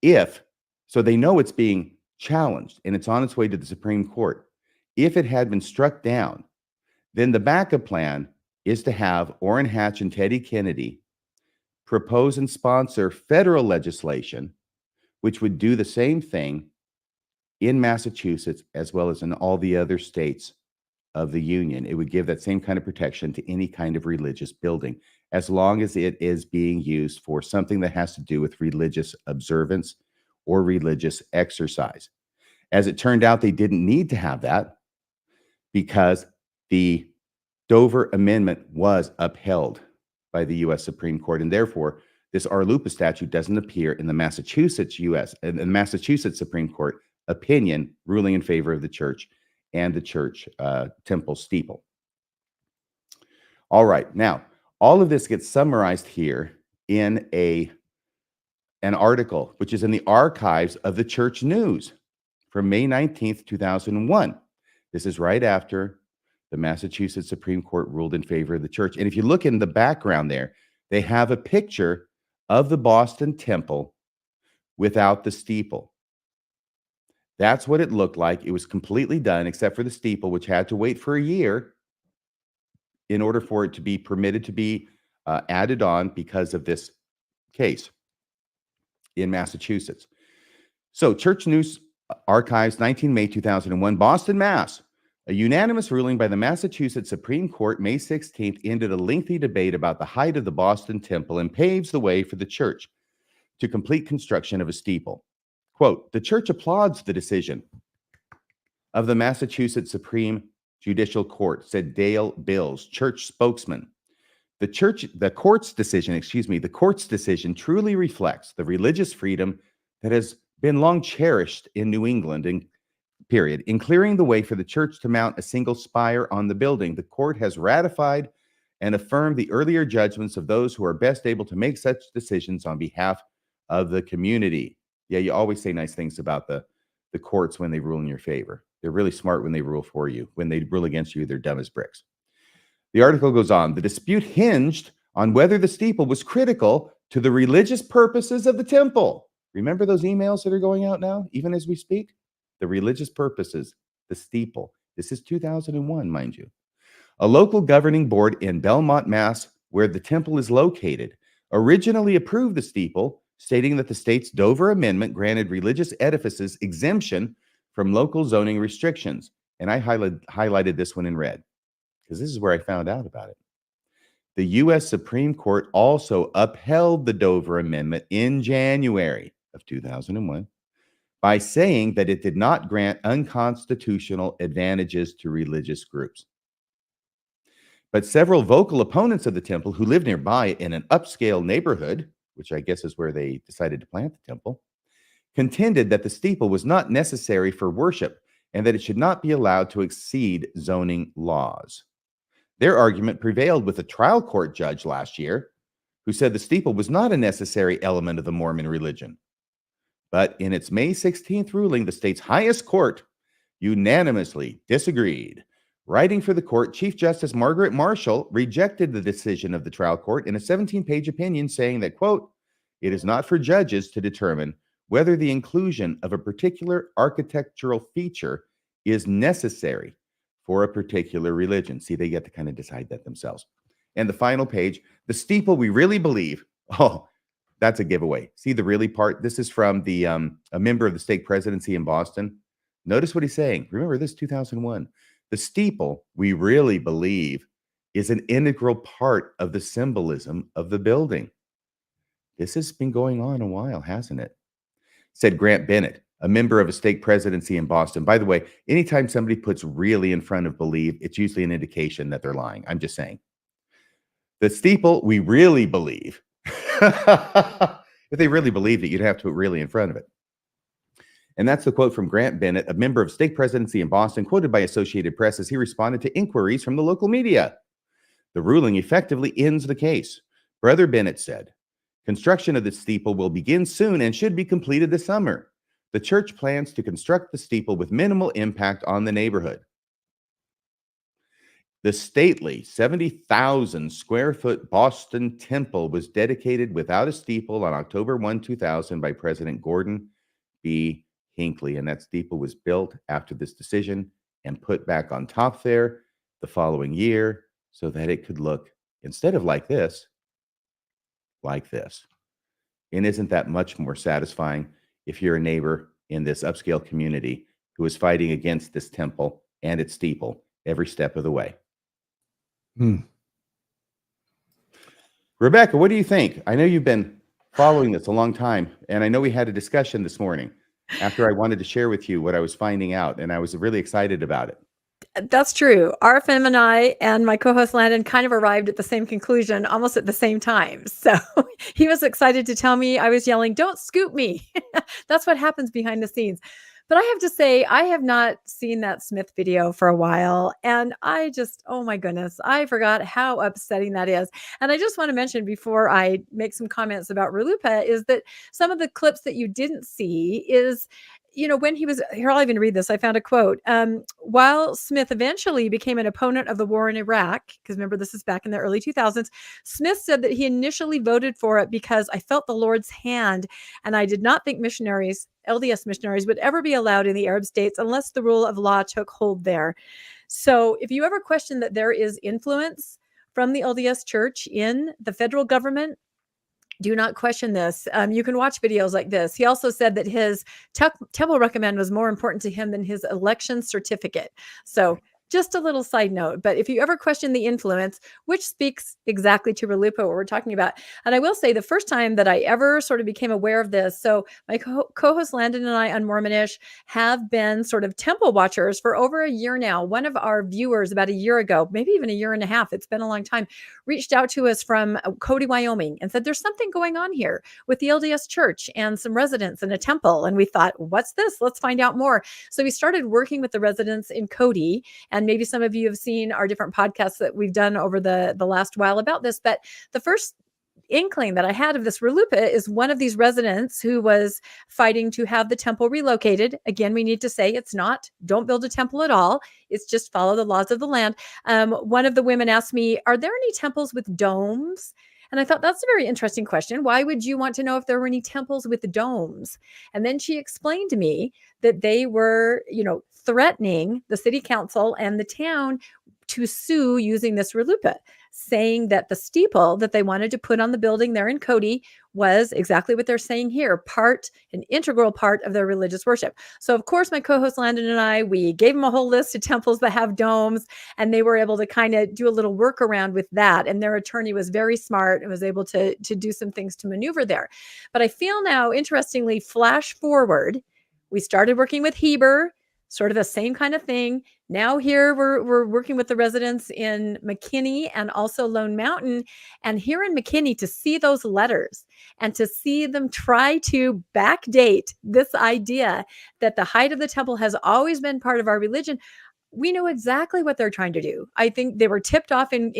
So they know it's being challenged and it's on its way to the Supreme Court. If it had been struck down, then the backup plan is to have Orrin Hatch and Teddy Kennedy propose and sponsor federal legislation, which would do the same thing in Massachusetts as well as in all the other states of the Union. It would give that same kind of protection to any kind of religious building, as long as it is being used for something that has to do with religious observance or religious exercise. As it turned out, they didn't need to have that because the Dover Amendment was upheld by the U.S. Supreme Court, and therefore this ARLUPA statute doesn't appear in the Massachusetts Supreme Court opinion ruling in favor of the church and the church Temple Steeple. All right, now all of this gets summarized here in an article which is in the archives of the Church News from May 19th, 2001. This is right after the Massachusetts Supreme Court ruled in favor of the church. And if you look in the background there, they have a picture of the Boston Temple without the steeple. That's what it looked like. It was completely done except for the steeple, which had to wait for a year in order for it to be permitted to be added on because of this case in Massachusetts. So Church News Archives, 19 May 2001, Boston, Mass. A unanimous ruling by the Massachusetts Supreme Court May 16th ended a lengthy debate about the height of the Boston Temple and paves the way for the church to complete construction of a steeple. Quote, the church applauds the decision of the Massachusetts Supreme Judicial Court, said Dale Bills, church spokesman. The court's decision truly reflects the religious freedom that has been long cherished in New England, in clearing the way for the church to mount a single spire on the building. The court has ratified and affirmed the earlier judgments of those who are best able to make such decisions on behalf of the community. Yeah, you always say nice things about the courts when they rule in your favor. They're really smart when they rule for you. When they rule against you, they're dumb as bricks. The article goes on. The dispute hinged on whether the steeple was critical to the religious purposes of the temple. Remember those emails that are going out now, even as we speak? The religious purposes, the steeple. This is 2001, mind you. A local governing board in Belmont, Mass., where the temple is located, originally approved the steeple, stating that the state's Dover Amendment granted religious edifices exemption from local zoning restrictions. And I highlighted this one in red because this is where I found out about it. The U.S. Supreme Court also upheld the Dover Amendment in January of 2001 by saying that it did not grant unconstitutional advantages to religious groups. But several vocal opponents of the temple who lived nearby in an upscale neighborhood, which I guess is where they decided to plant the temple, contended that the steeple was not necessary for worship and that it should not be allowed to exceed zoning laws. Their argument prevailed with a trial court judge last year who said the steeple was not a necessary element of the Mormon religion. But in its May 16th ruling, the state's highest court unanimously disagreed. Writing for the court, Chief Justice Margaret Marshall rejected the decision of the trial court in a 17-page opinion, saying that, quote, it is not for judges to determine whether the inclusion of a particular architectural feature is necessary for a particular religion. See, they get to kind of decide that themselves. And the final page, the steeple we really believe, oh, that's a giveaway. See the really part? This is from the a member of the stake presidency in Boston. Notice what he's saying. Remember, this 2001. The steeple, we really believe, is an integral part of the symbolism of the building. This has been going on a while, hasn't it? Said Grant Bennett, a member of a stake presidency in Boston. By the way, anytime somebody puts really in front of believe, it's usually an indication that they're lying. I'm just saying. The steeple, we really believe. If they really believed it, you'd have to put really in front of it. And that's the quote from Grant Bennett, a member of stake presidency in Boston, quoted by Associated Press as he responded to inquiries from the local media. The ruling effectively ends the case. Brother Bennett said, construction of the steeple will begin soon and should be completed this summer. The church plans to construct the steeple with minimal impact on the neighborhood. The stately 70,000 square foot Boston Temple was dedicated without a steeple on October 1, 2000 by President Gordon B. Hinckley. And that steeple was built after this decision and put back on top there the following year so that it could look, instead of like this, like this. And isn't that much more satisfying if you're a neighbor in this upscale community who is fighting against this temple and its steeple every step of the way. Hmm. Rebecca, what do you think? I know you've been following this a long time, and I know we had a discussion this morning after I wanted to share with you what I was finding out, and I was really excited about it. That's true. RFM and I and my co-host Landon kind of arrived at the same conclusion almost at the same time. So he was excited to tell me. I was yelling, "Don't scoop me." That's what happens behind the scenes. But I have to say, I have not seen that Smith video for a while. And I just, oh my goodness, I forgot how upsetting that is. And I just want to mention before I make some comments about RLUPA is that some of the clips that you didn't see is, when he was here, I'll even read this. I found a quote. While Smith eventually became an opponent of the war in Iraq, because remember, this is back in the early 2000s, Smith said that he initially voted for it because I felt the Lord's hand and I did not think missionaries, LDS missionaries, would ever be allowed in the Arab states unless the rule of law took hold there. So if you ever question that there is influence from the LDS church in the federal government, do not question this. You can watch videos like this. He also said that his temple recommend was more important to him than his election certificate. So just a little side note, but if you ever question the influence, which speaks exactly to RLUPA, what we're talking about. And I will say the first time that I ever sort of became aware of this, so my co-host Landon and I on Mormonish have been sort of temple watchers for over a year now. One of our viewers about a year ago, maybe even a year and a half, it's been a long time, reached out to us from Cody, Wyoming, and said, there's something going on here with the LDS church and some residents in a temple. And we thought, what's this? Let's find out more. So we started working with the residents in Cody, and maybe some of you have seen our different podcasts that we've done over the last while about this. But the first inkling that I had of this RLUPA is one of these residents who was fighting to have the temple relocated. Again, we need to say it's not, don't build a temple at all. It's just follow the laws of the land. One of the women asked me, are there any temples with domes? And I thought that's a very interesting question. Why would you want to know if there were any temples with domes? And then she explained to me that they were, threatening the city council and the town to sue using this RLUPA, saying that the steeple that they wanted to put on the building there in Cody was exactly what they're saying here, an integral part of their religious worship. So of course, my co-host Landon and I, we gave them a whole list of temples that have domes, and they were able to kind of do a little workaround with that. And their attorney was very smart and was able to do some things to maneuver there. But I feel now, interestingly, flash forward, we started working with Heber, sort of the same kind of thing. Now here we're working with the residents in McKinney and also Lone Mountain. And here in McKinney, to see those letters and to see them try to backdate this idea that the height of the temple has always been part of our religion, we know exactly what they're trying to do. I think they were tipped off in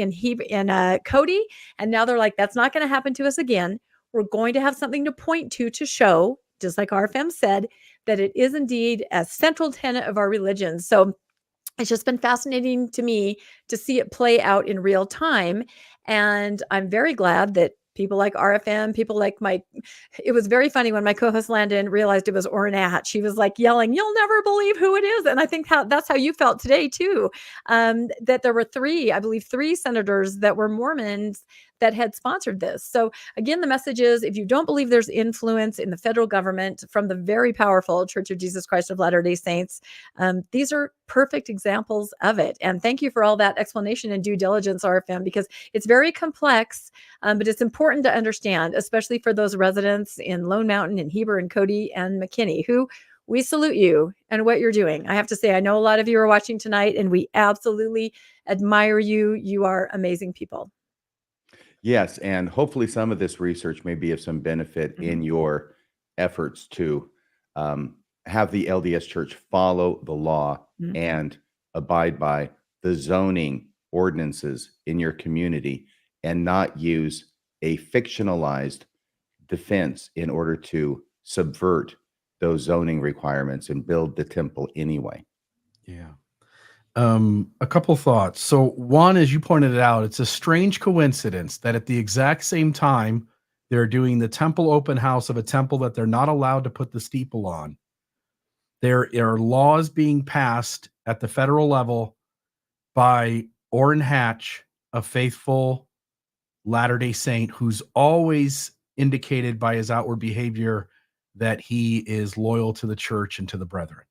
Cody, and now they're like, that's not going to happen to us again. We're going to have something to point to show, just like RFM said, that it is indeed a central tenet of our religion. So it's just been fascinating to me to see it play out in real time. And I'm very glad that people like RFM, people like it was very funny when my co-host Landon realized it was Ornat. She was like yelling, you'll never believe who it is. And I think that's how you felt today too, that there were three senators that were Mormons that had sponsored this. So again, the message is, if you don't believe there's influence in the federal government from the very powerful Church of Jesus Christ of Latter-day Saints, these are perfect examples of it. And thank you for all that explanation and due diligence, RFM, because it's very complex, but it's important to understand, especially for those residents in Lone Mountain and Heber and Cody and McKinney, who we salute you and what you're doing. I have to say, I know a lot of you are watching tonight, and we absolutely admire you. You are amazing people. Yes, and hopefully some of this research may be of some benefit in your efforts to have the LDS Church follow the law and abide by the zoning ordinances in your community, and not use a fictionalized defense in order to subvert those zoning requirements and build the temple anyway. Yeah. A couple thoughts. So one, as you pointed out, it's a strange coincidence that at the exact same time they're doing the temple open house of a temple that they're not allowed to put the steeple on, there are laws being passed at the federal level by Orrin Hatch, a faithful Latter-day Saint who's always indicated by his outward behavior that he is loyal to the church and to the brethren.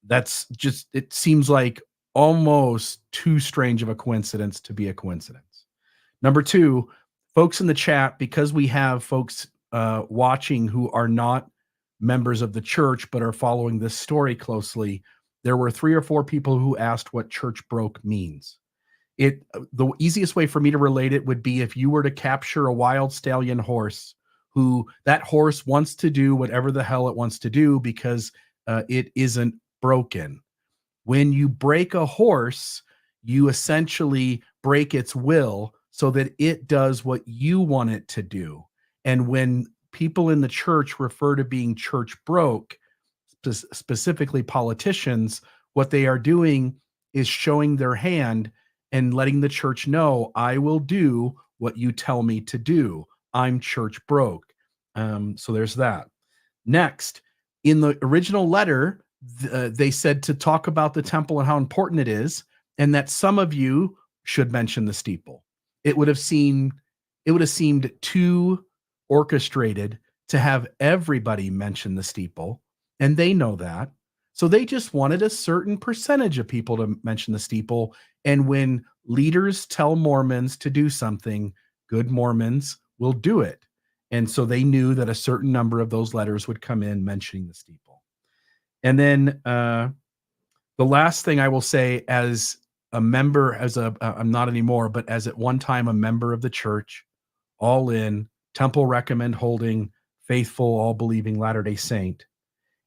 That's just, it seems like almost too strange of a coincidence to be a coincidence. Number two, folks in the chat, because we have folks watching who are not members of the church but are following this story closely, there were 3 or 4 people who asked what church broke means. The easiest way for me to relate it would be if you were to capture a wild stallion horse, who that horse wants to do whatever the hell it wants to do because it isn't broken. When you break a horse, you essentially break its will so that it does what you want it to do. And when people in the church refer to being church broke, specifically politicians, what they are doing is showing their hand and letting the church know, I will do what you tell me to do. I'm church broke. So there's that. Next, in the original letter, they said to talk about the temple and how important it is, and that some of you should mention the steeple. It would have seemed too orchestrated to have everybody mention the steeple, and they know that. So they just wanted a certain percentage of people to mention the steeple. And when leaders tell Mormons to do something, good Mormons will do it. And so they knew that a certain number of those letters would come in mentioning the steeple. And then the last thing I will say, as a member, I'm not anymore, but as at one time a member of the church, all in, temple recommend holding, faithful, all believing Latter-day Saint,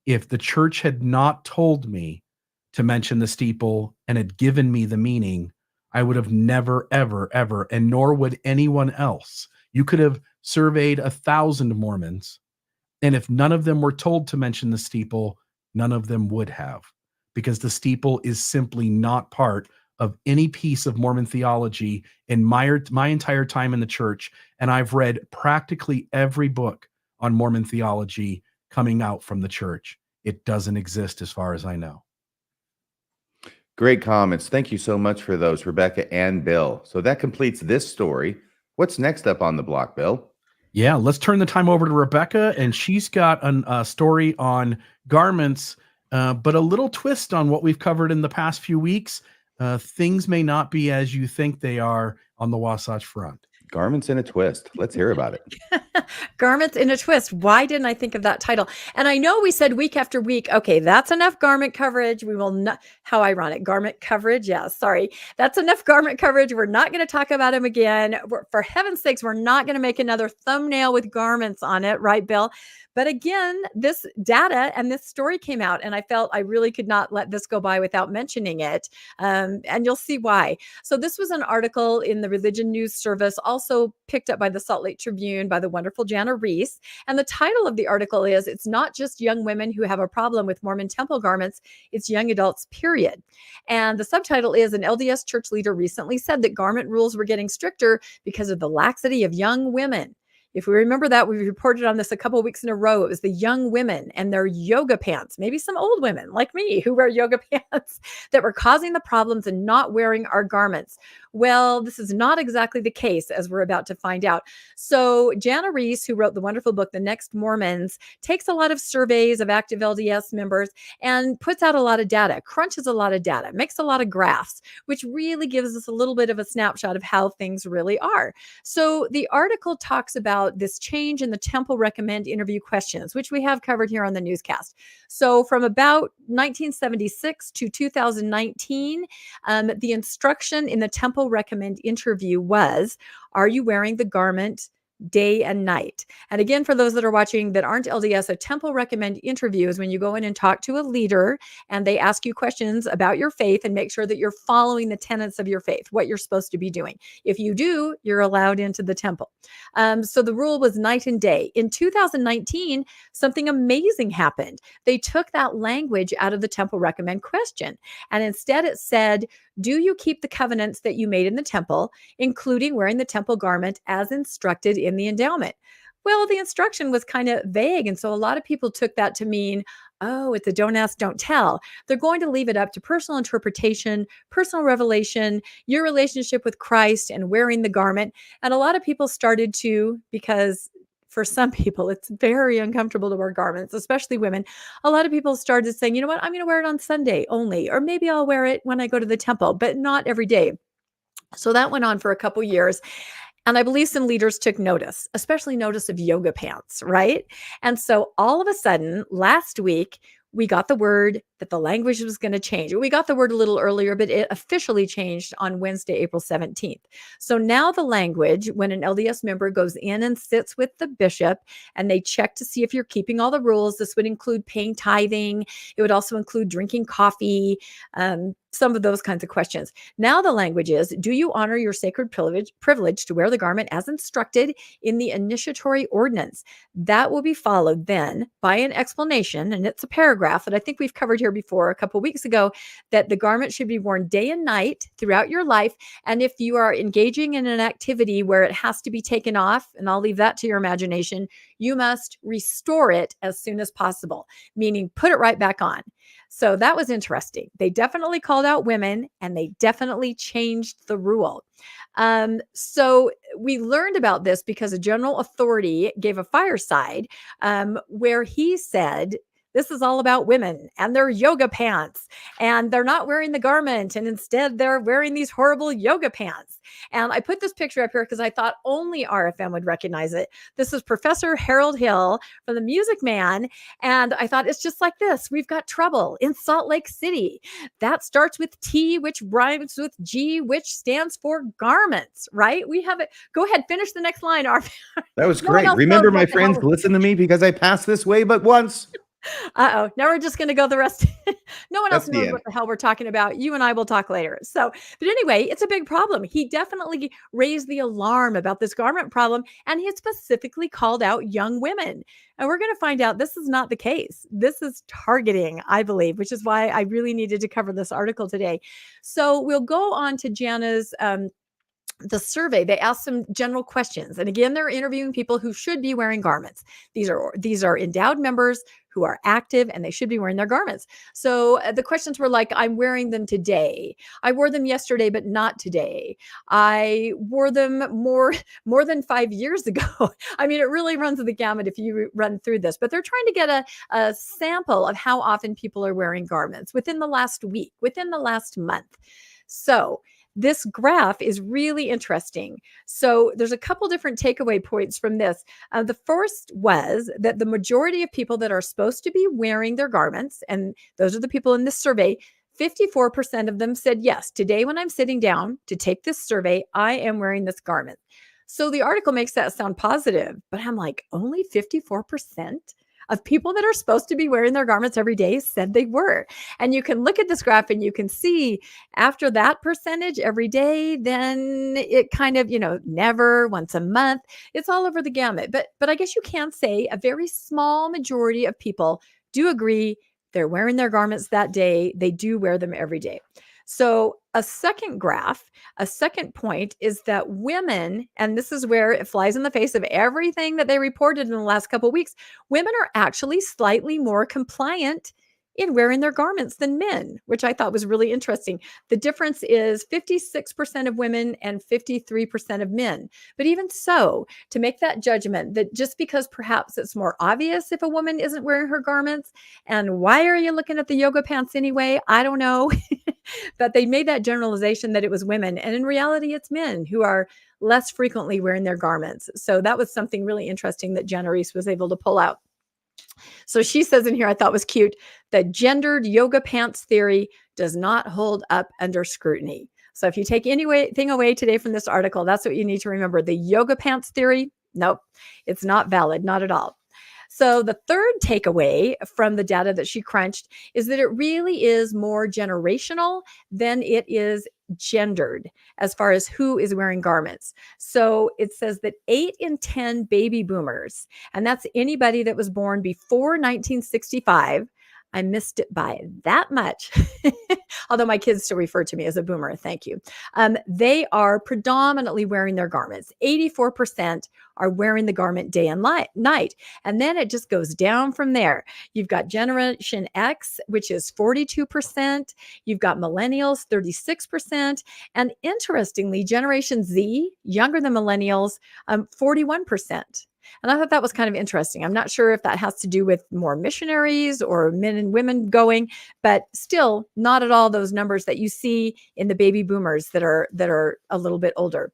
if the church had not told me to mention the steeple and had given me the meaning, I would have never, ever, ever, and nor would anyone else. You could have surveyed 1,000 Mormons, and if none of them were told to mention the steeple, none of them would have, because the steeple is simply not part of any piece of Mormon theology in my entire time in the church. And I've read practically every book on Mormon theology coming out from the church. It doesn't exist as far as I know. Great comments. Thank you so much for those, Rebecca and Bill. So that completes this story. What's next up on the block, Bill? Yeah, let's turn the time over to Rebecca, and she's got a story on garments, but a little twist on what we've covered in the past few weeks. Things may not be as you think they are on the Wasatch Front. Garments in a twist. Let's hear about it. Garments in a twist. Why didn't I think of that title? And I know we said week after week, okay, that's enough garment coverage. We will not, how ironic, garment coverage. Yeah, sorry. That's enough garment coverage. We're not going to talk about them again. For heaven's sakes, we're not going to make another thumbnail with garments on it. Right, Bill? But again, this data and this story came out, and I felt I really could not let this go by without mentioning it. And you'll see why. So this was an article in the Religion News Service, also picked up by the Salt Lake Tribune by the wonderful Jana Reese. And the title of the article is, "It's not just young women who have a problem with Mormon temple garments, it's young adults, period." And the subtitle is, "An LDS church leader recently said that garment rules were getting stricter because of the laxity of young women." If we remember that, we reported on this a couple of weeks in a row. It was the young women and their yoga pants, maybe some old women like me who wear yoga pants, that were causing the problems and not wearing our garments. Well, this is not exactly the case, as we're about to find out. So Jana Reese, who wrote the wonderful book, The Next Mormons, takes a lot of surveys of active LDS members and puts out a lot of data, crunches a lot of data, makes a lot of graphs, which really gives us a little bit of a snapshot of how things really are. So the article talks about this change in the Temple Recommend interview questions, which we have covered here on the newscast. So from about 1976 to 2019, the instruction in the Temple Recommend interview was, are you wearing the garment day and night? And again, for those that are watching that aren't LDS, a Temple Recommend interview is when you go in and talk to a leader and they ask you questions about your faith and make sure that you're following the tenets of your faith, what you're supposed to be doing. If you do, you're allowed into the temple. So the rule was night and day. In 2019, something amazing happened. They took that language out of the Temple Recommend question, and instead it said, do you keep the covenants that you made in the temple, including wearing the temple garment as instructed in the endowment? Well, the instruction was kind of vague. And so a lot of people took that to mean, oh, it's a don't ask, don't tell. They're going to leave it up to personal interpretation, personal revelation, your relationship with Christ and wearing the garment. And a lot of people started to, because for some people, it's very uncomfortable to wear garments, especially women. A lot of people started saying, you know what, I'm going to wear it on Sunday only, or maybe I'll wear it when I go to the temple, but not every day. So that went on for a couple years. And I believe some leaders took notice, especially notice of yoga pants, right? And so all of a sudden, last week, we got the word that the language was going to change. We got the word a little earlier, but it officially changed on Wednesday, April 17th. So now the language, when an LDS member goes in and sits with the bishop and they check to see if you're keeping all the rules, this would include paying tithing. It would also include drinking coffee, some of those kinds of questions. Now the language is, do you honor your sacred privilege to wear the garment as instructed in the initiatory ordinance? That will be followed then by an explanation, and it's a paragraph that I think we've covered here before a couple of weeks ago, that the garment should be worn day and night throughout your life. And if you are engaging in an activity where it has to be taken off, and I'll leave that to your imagination, you must restore it as soon as possible, meaning put it right back on. So that was interesting. They definitely called out women and they definitely changed the rule. So we learned about this because a general authority gave a fireside where he said, this is all about women and their yoga pants, and they're not wearing the garment, and instead they're wearing these horrible yoga pants. And I put this picture up here because I thought only RFM would recognize it. This is Professor Harold Hill from the Music Man. And I thought, it's just like this. We've got trouble in Salt Lake City. That starts with T, which rhymes with G, which stands for garments, right? We have it. Go ahead, finish the next line, RFM. That was great. Remember, my friends, listen to me because I passed this way but once. Uh-oh. Now we're just going to go the rest. No one else knows what the hell we're talking about. You and I will talk later. So, but anyway, it's a big problem. He definitely raised the alarm about this garment problem, and he specifically called out young women. And we're going to find out this is not the case. This is targeting, I believe, which is why I really needed to cover this article today. So we'll go on to Jana's the survey. They asked some general questions. And again, they're interviewing people who should be wearing garments. These are endowed members who are active and they should be wearing their garments. So the questions were like, I'm wearing them today. I wore them yesterday, but not today. I wore them more than 5 years ago. I mean, it really runs the gamut if you run through this, but they're trying to get a sample of how often people are wearing garments within the last week, within the last month. So this graph is really interesting. So there's a couple different takeaway points from this. The first was that the majority of people that are supposed to be wearing their garments, and those are the people in this survey, 54% of them said, yes, today when I'm sitting down to take this survey, I am wearing this garment. So the article makes that sound positive, but I'm like, only 54%? Of people that are supposed to be wearing their garments every day said they were. And you can look at this graph and you can see after that percentage every day, then it kind of, never, once a month, it's all over the gamut. But I guess you can say a very small majority of people do agree they're wearing their garments that day. They do wear them every day. So a second graph, a second point is that women, and this is where it flies in the face of everything that they reported in the last couple of weeks, women are actually slightly more compliant in wearing their garments than men, which I thought was really interesting. The difference is 56% of women and 53% of men. But even so, to make that judgment that just because perhaps it's more obvious if a woman isn't wearing her garments, and why are you looking at the yoga pants anyway? I don't know. But they made that generalization that it was women. And in reality, it's men who are less frequently wearing their garments. So that was something really interesting that Jenna Reese was able to pull out. So she says in here, I thought was cute, that gendered yoga pants theory does not hold up under scrutiny. So if you take anything away today from this article, that's what you need to remember. The yoga pants theory, nope, it's not valid, not at all. So the third takeaway from the data that she crunched is that it really is more generational than it is gendered as far as who is wearing garments. So it says that 8 in 10 baby boomers, and that's anybody that was born before 1965, I missed it by that much, although my kids still refer to me as a boomer. Thank you. They are predominantly wearing their garments. 84% are wearing the garment day and night. And then it just goes down from there. You've got Generation X, which is 42%. You've got Millennials, 36%. And interestingly, Generation Z, younger than Millennials, 41%. And I thought that was kind of interesting. I'm not sure if that has to do with more missionaries or men and women going, but still not at all those numbers that you see in the baby boomers that are a little bit older.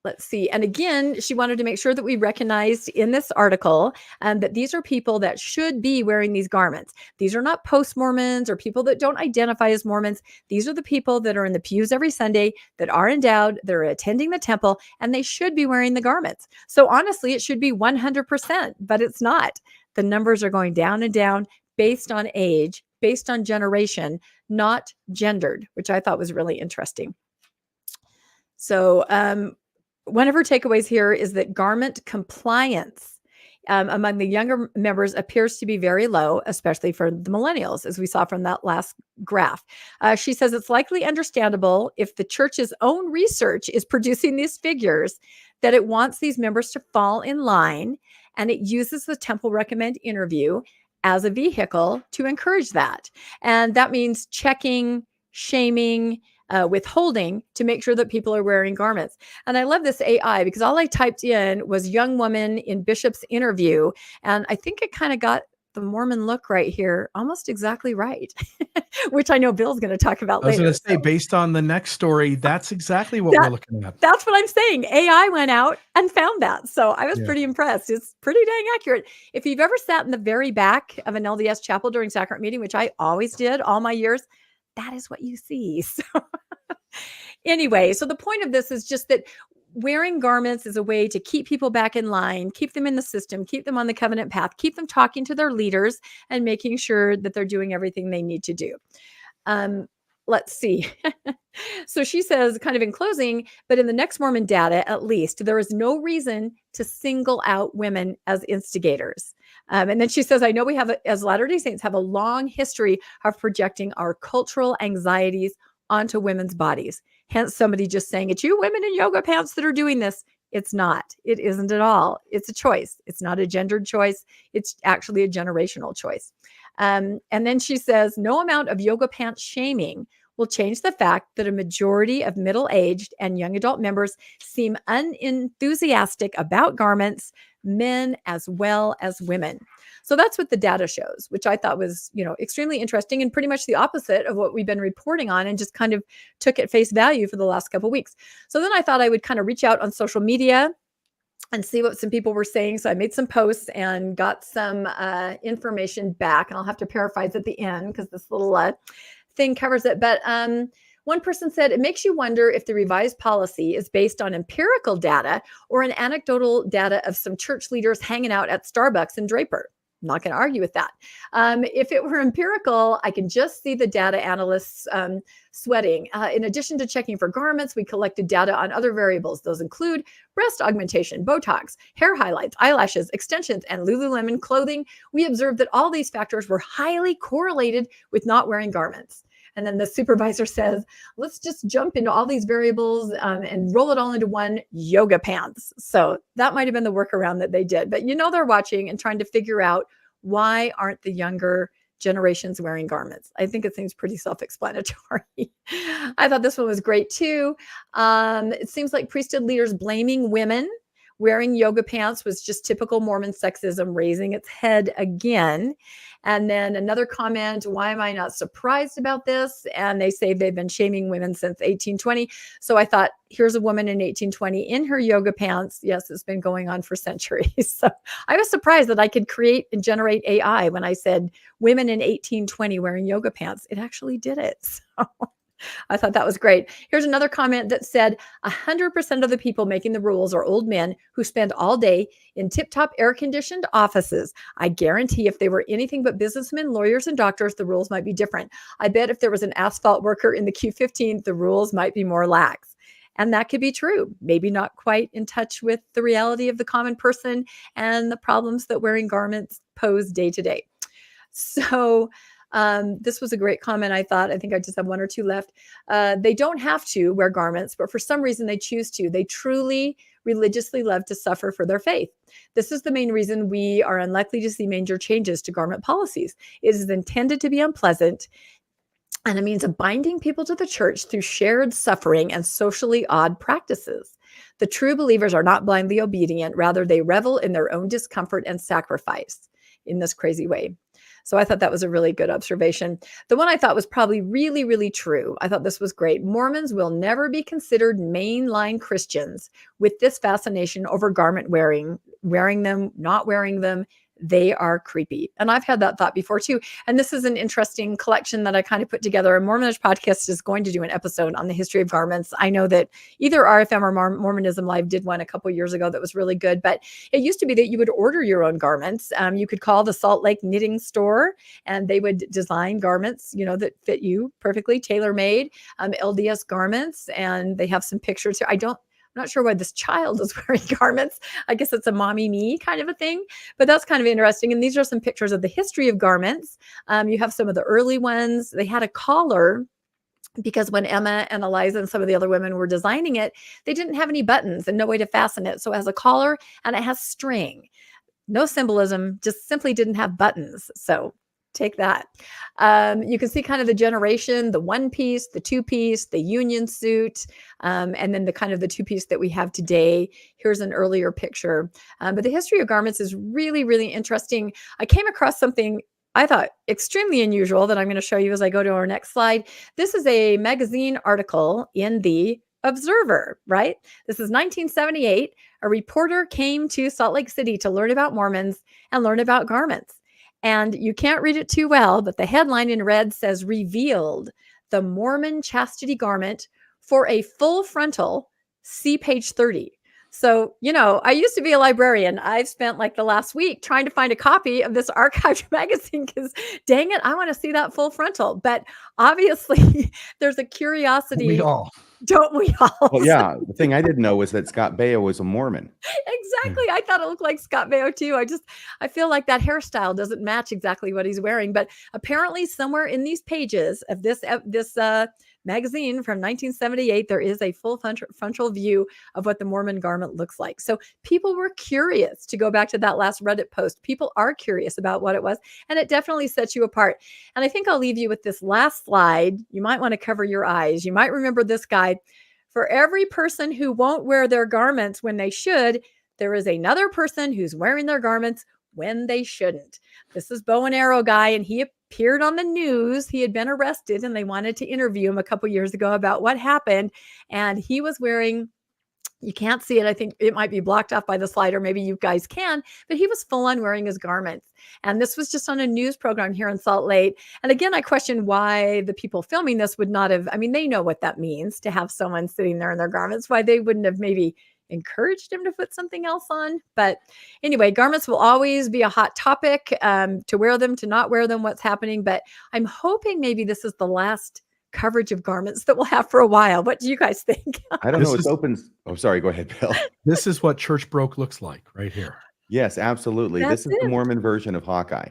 Let's see. And again, she wanted to make sure that we recognized in this article that these are people that should be wearing these garments. These are not post-Mormons or people that don't identify as Mormons. These are the people that are in the pews every Sunday, that are endowed, that are attending the temple, and they should be wearing the garments. So honestly, it should be 100%, but it's not. The numbers are going down and down based on age, based on generation, not gendered, which I thought was really interesting. So, one of her takeaways here is that garment compliance among the younger members appears to be very low, especially for the millennials, as we saw from that last graph. She says it's likely understandable if the church's own research is producing these figures that it wants these members to fall in line, and it uses the Temple Recommend interview as a vehicle to encourage that. And that means checking, shaming, withholding to make sure that people are wearing garments. And I love this AI because all I typed in was young woman in bishop's interview. And I think it kind of got the Mormon look right here almost exactly right, which I know Bill's going to talk about later. I was going to say, based on the next story, that's exactly what we're looking at. That's what I'm saying. AI went out and found that. So I was pretty impressed. It's pretty dang accurate. If you've ever sat in the very back of an LDS chapel during sacrament meeting, which I always did all my years, that is what you see. So anyway, so the point of this is just that wearing garments is a way to keep people back in line, keep them in the system, keep them on the covenant path, keep them talking to their leaders and making sure that they're doing everything they need to do. Let's see. So she says, kind of in closing, but in the next Mormon data, at least, there is no reason to single out women as instigators. And then she says, I know we have, as Latter-day Saints, have a long history of projecting our cultural anxieties onto women's bodies. Hence, somebody just saying, it's you women in yoga pants that are doing this. It's not. It isn't at all. It's a choice. It's not a gendered choice. It's actually a generational choice. And then she says, no amount of yoga pants shaming will change the fact that a majority of middle-aged and young adult members seem unenthusiastic about garments, men as well as women. So that's what the data shows, which I thought was, extremely interesting and pretty much the opposite of what we've been reporting on, and just kind of took at face value for the last couple of weeks. So then I thought I would kind of reach out on social media and see what some people were saying. So I made some posts and got some information back, and I'll have to paraphrase at the end because this little thing covers it. But one person said, it makes you wonder if the revised policy is based on empirical data or an anecdotal data of some church leaders hanging out at Starbucks in Draper. I'm not going to argue with that. If it were empirical, I can just see the data analysts sweating. In addition to checking for garments, we collected data on other variables. Those include breast augmentation, Botox, hair highlights, eyelashes, extensions, and Lululemon clothing. We observed that all these factors were highly correlated with not wearing garments. And then the supervisor says, let's just jump into all these variables and roll it all into one, yoga pants. So that might have been the workaround that they did. But they're watching and trying to figure out, why aren't the younger generations wearing garments? I think it seems pretty self-explanatory. I thought this one was great too. It seems like priesthood leaders blaming women wearing yoga pants was just typical Mormon sexism raising its head again. And then another comment, why am I not surprised about this? And they say they've been shaming women since 1820. So I thought, here's a woman in 1820 in her yoga pants. Yes, it's been going on for centuries. So I was surprised that I could create and generate AI when I said women in 1820 wearing yoga pants. It actually did it. So I thought that was great. Here's another comment that said 100% of the people making the rules are old men who spend all day in tip-top air-conditioned offices. I guarantee if they were anything but businessmen, lawyers, and doctors, the rules might be different. I bet if there was an asphalt worker in the Q15, the rules might be more lax. And that could be true. Maybe not quite in touch with the reality of the common person and the problems that wearing garments pose day to day. So this was a great comment, I thought. I think I just have one or two left. They don't have to wear garments, but for some reason they choose to. They truly religiously love to suffer for their faith. This is the main reason we are unlikely to see major changes to garment policies. It is intended to be unpleasant and a means of binding people to the church through shared suffering and socially odd practices. The true believers are not blindly obedient. Rather, they revel in their own discomfort and sacrifice in this crazy way. So I thought that was a really good observation. The one I thought was probably really, really true. I thought this was great. Mormons will never be considered mainline Christians with this fascination over garment wearing them, not wearing them. They are creepy. And I've had that thought before too. And this is an interesting collection that I kind of put together. A Mormonish podcast is going to do an episode on the history of garments. I know that either RFM or Mormonism Live did one a couple years ago that was really good, but it used to be that you would order your own garments. You could call the Salt Lake Knitting Store and they would design garments, that fit you perfectly, tailor-made, LDS garments. And they have some pictures here. I'm not sure why this child is wearing garments. I guess it's a mommy me kind of a thing, but that's kind of interesting. And these are some pictures of the history of garments. You have some of the early ones. They had a collar because when Emma and Eliza and some of the other women were designing it, they didn't have any buttons and no way to fasten it. So it has a collar and it has string. No symbolism, just simply didn't have buttons. So take that. You can see kind of the generation, the one piece, the two piece, the union suit, and then the kind of the two piece that we have today. Here's an earlier picture. But the history of garments is really, really interesting. I came across something I thought extremely unusual that I'm going to show you as I go to our next slide. This is a magazine article in the Observer, right? This is 1978. A reporter came to Salt Lake City to learn about Mormons and learn about garments. And you can't read it too well, but the headline in red says, "Revealed, the Mormon chastity garment for a full frontal, see page 30. So, I used to be a librarian. I've spent like the last week trying to find a copy of this archived magazine because dang it, I want to see that full frontal. But obviously there's a curiosity. We all. Don't we all? Well, yeah. The thing I didn't know was that Scott Baio was a Mormon. Exactly. I thought it looked like Scott Baio too. I feel like that hairstyle doesn't match exactly what he's wearing, but apparently somewhere in these pages of this magazine from 1978, there is a full frontal view of what the Mormon garment looks like. So people were curious, to go back to that last Reddit post. People are curious about what it was, and it definitely sets you apart. And I think I'll leave you with this last slide. You might want to cover your eyes. You might remember this guide. For every person who won't wear their garments when they should, there is another person who's wearing their garments when they shouldn't. This is bow and arrow guy, and he appeared on the news. He had been arrested, and they wanted to interview him a couple years ago about what happened. And he was wearing, you can't see it. I think it might be blocked off by the slide, or maybe you guys can, but he was full on wearing his garments. And this was just on a news program here in Salt Lake. And again, I question why the people filming this would not have, they know what that means to have someone sitting there in their garments, why they wouldn't have maybe encouraged him to put something else on. But anyway, garments will always be a hot topic, to wear them, to not wear them, what's happening. But I'm hoping maybe this is the last coverage of garments that we'll have for a while. What do you guys think? I don't know. It's open. Oh, sorry. Go ahead, Bill. This is what church broke looks like right here. Yes, absolutely. That's this is the Mormon version of Hawkeye.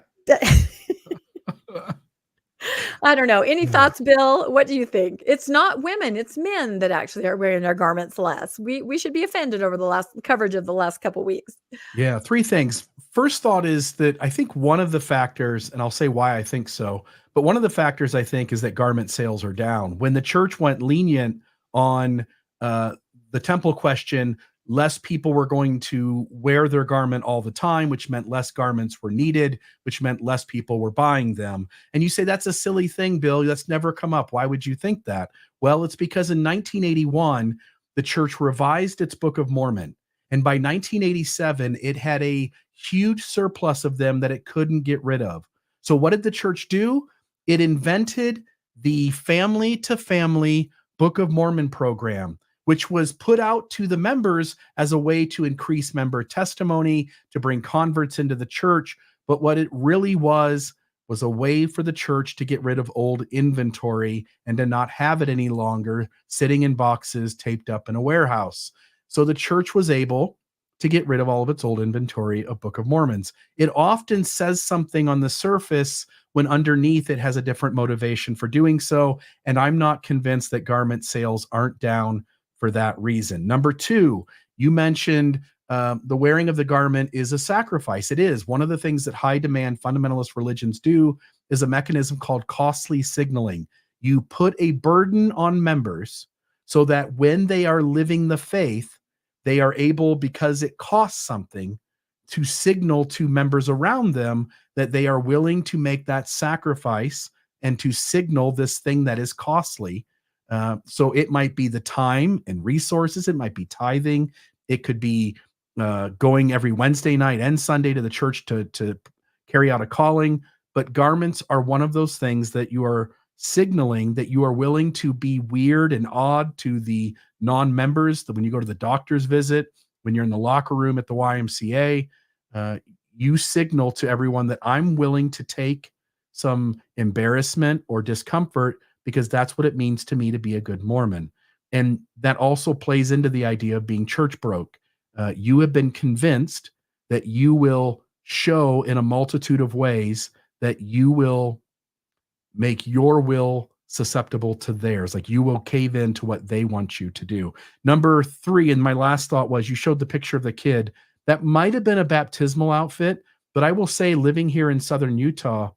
I don't know. Any thoughts, Bill? What do you think? It's not women, it's men that actually are wearing their garments less. We should be offended over the last coverage of the last couple of weeks. Yeah, three things. First thought is that I think one of the factors, and I'll say why I think so, but one of the factors I think is that garment sales are down. When the church went lenient on the temple question, less people were going to wear their garment all the time, which meant less garments were needed, which meant less people were buying them. And you say, that's a silly thing, Bill. That's never come up. Why would you think that? Well, it's because in 1981, the church revised its Book of Mormon. And by 1987, it had a huge surplus of them that it couldn't get rid of. So what did the church do? It invented the family to family Book of Mormon program, which was put out to the members as a way to increase member testimony, to bring converts into the church. But what it really was a way for the church to get rid of old inventory and to not have it any longer sitting in boxes taped up in a warehouse. So the church was able to get rid of all of its old inventory of Book of Mormons. It often says something on the surface when underneath it has a different motivation for doing so. And I'm not convinced that garment sales aren't down for that reason. Number two, you mentioned the wearing of the garment is a sacrifice. It is. One of the things that high demand fundamentalist religions do is a mechanism called costly signaling. You put a burden on members so that when they are living the faith, they are able, because it costs something, to signal to members around them that they are willing to make that sacrifice and to signal this thing that is costly. So it might be the time and resources, it might be tithing, it could be going every Wednesday night and Sunday to the church to carry out a calling. But garments are one of those things that you are signaling that you are willing to be weird and odd to the non-members. That when you go to the doctor's visit, when you're in the locker room at the YMCA, you signal to everyone that I'm willing to take some embarrassment or discomfort because that's what it means to me to be a good Mormon. And that also plays into the idea of being church broke. You have been convinced that you will show in a multitude of ways that you will make your will susceptible to theirs. Like you will cave in to what they want you to do. Number 3, and my last thought was, you showed the picture of the kid. That might have been a baptismal outfit, but I will say, living here in Southern Utah,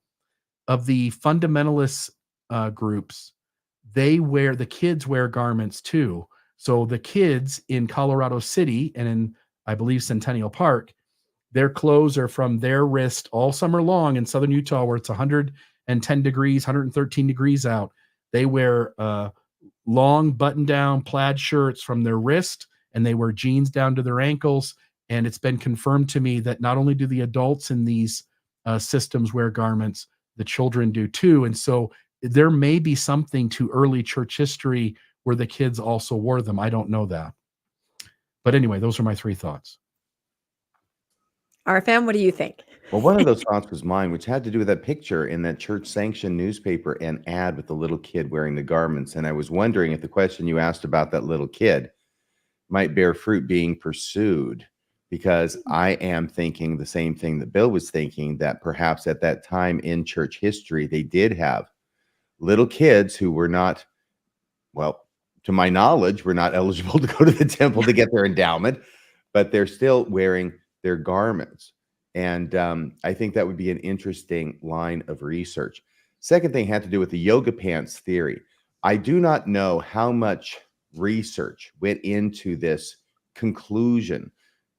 of the fundamentalist groups, the kids wear garments too. So the kids in Colorado City and in, I believe, Centennial Park, their clothes are from their wrist all summer long. In Southern Utah, where it's 110 degrees, 113 degrees out, they wear long button-down plaid shirts from their wrist, and they wear jeans down to their ankles. And it's been confirmed to me that not only do the adults in these systems wear garments, the children do too. And so there may be something to early church history where the kids also wore them. I don't know that. But anyway, those are my 3 thoughts. RFM, what do you think? Well, one of those thoughts was mine, which had to do with that picture in that church-sanctioned newspaper and ad with the little kid wearing the garments. And I was wondering if the question you asked about that little kid might bear fruit being pursued, because I am thinking the same thing that Bill was thinking, that perhaps at that time in church history, they did have little kids who were not, well, to my knowledge, were not eligible to go to the temple to get their endowment, but they're still wearing their garments. And I think that would be an interesting line of research. Second thing had to do with the yoga pants theory. I do not know how much research went into this conclusion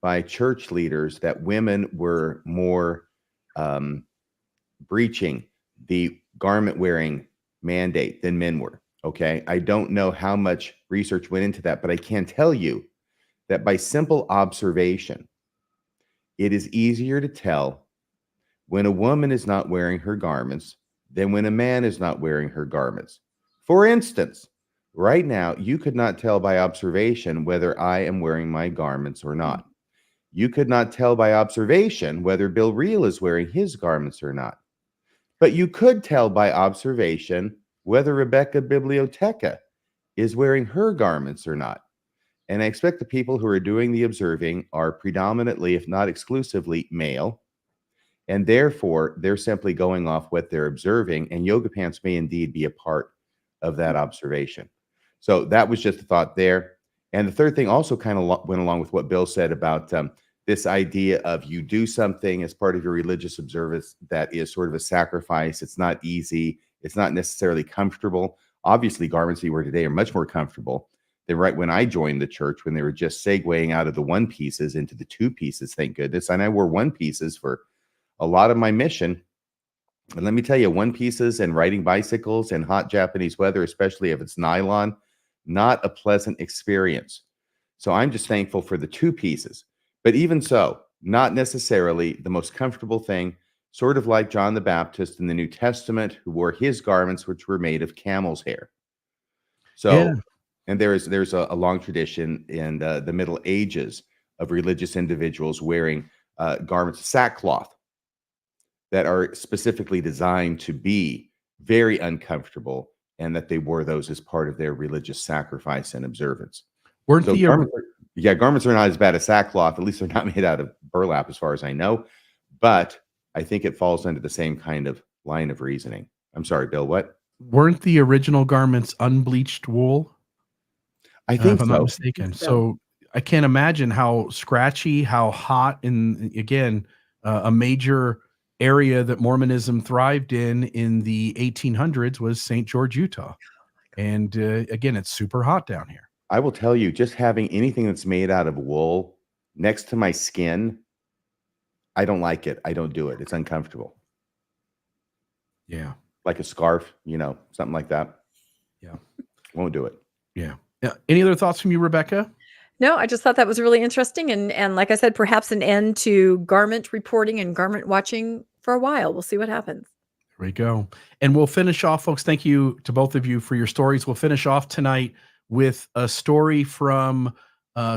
by church leaders that women were more breaching the garment wearing mandate than men were. Okay. I don't know how much research went into that, but I can tell you that by simple observation, it is easier to tell when a woman is not wearing her garments than when a man is not wearing her garments. For instance, right now, you could not tell by observation whether I am wearing my garments or not. You could not tell by observation whether Bill Reel is wearing his garments or not. But you could tell by observation whether Rebecca Biblioteca is wearing her garments or not. And I expect the people who are doing the observing are predominantly, if not exclusively, male. And therefore, they're simply going off what they're observing. And yoga pants may indeed be a part of that observation. So that was just a thought there. And the third thing also kind of went along with what Bill said about this idea of you do something as part of your religious observance that is sort of a sacrifice. It's not easy. It's not necessarily comfortable. Obviously, garments we wear today are much more comfortable than right when I joined the church, when they were just segueing out of the one pieces into the two pieces, thank goodness. And I wore one pieces for a lot of my mission. And let me tell you, one pieces and riding bicycles in hot Japanese weather, especially if it's nylon, not a pleasant experience. So I'm just thankful for the two pieces. But even so, not necessarily the most comfortable thing, sort of like John the Baptist in the New Testament, who wore his garments, which were made of camel's hair. So, yeah. And there's a long tradition in the Middle Ages of religious individuals wearing garments, sackcloth, that are specifically designed to be very uncomfortable, and that they wore those as part of their religious sacrifice and observance. Garments are not as bad as sackcloth. At least they're not made out of burlap, as far as I know. But I think it falls under the same kind of line of reasoning. I'm sorry, Bill, what? Weren't the original garments unbleached wool? I think if I'm not mistaken. So I can't imagine how scratchy, how hot, and again, a major area that Mormonism thrived in the 1800s was St. George, Utah. And again, it's super hot down here. I will tell you, just having anything that's made out of wool next to my skin, I don't like it. I don't do it. It's uncomfortable. Yeah. Like a scarf, something like that. Yeah. Won't do it. Yeah. Any other thoughts from you, Rebecca? No, I just thought that was really interesting. And like I said, perhaps an end to garment reporting and garment watching for a while. We'll see what happens. There we go. And we'll finish off, folks. Thank you to both of you for your stories. We'll finish off tonight with a story from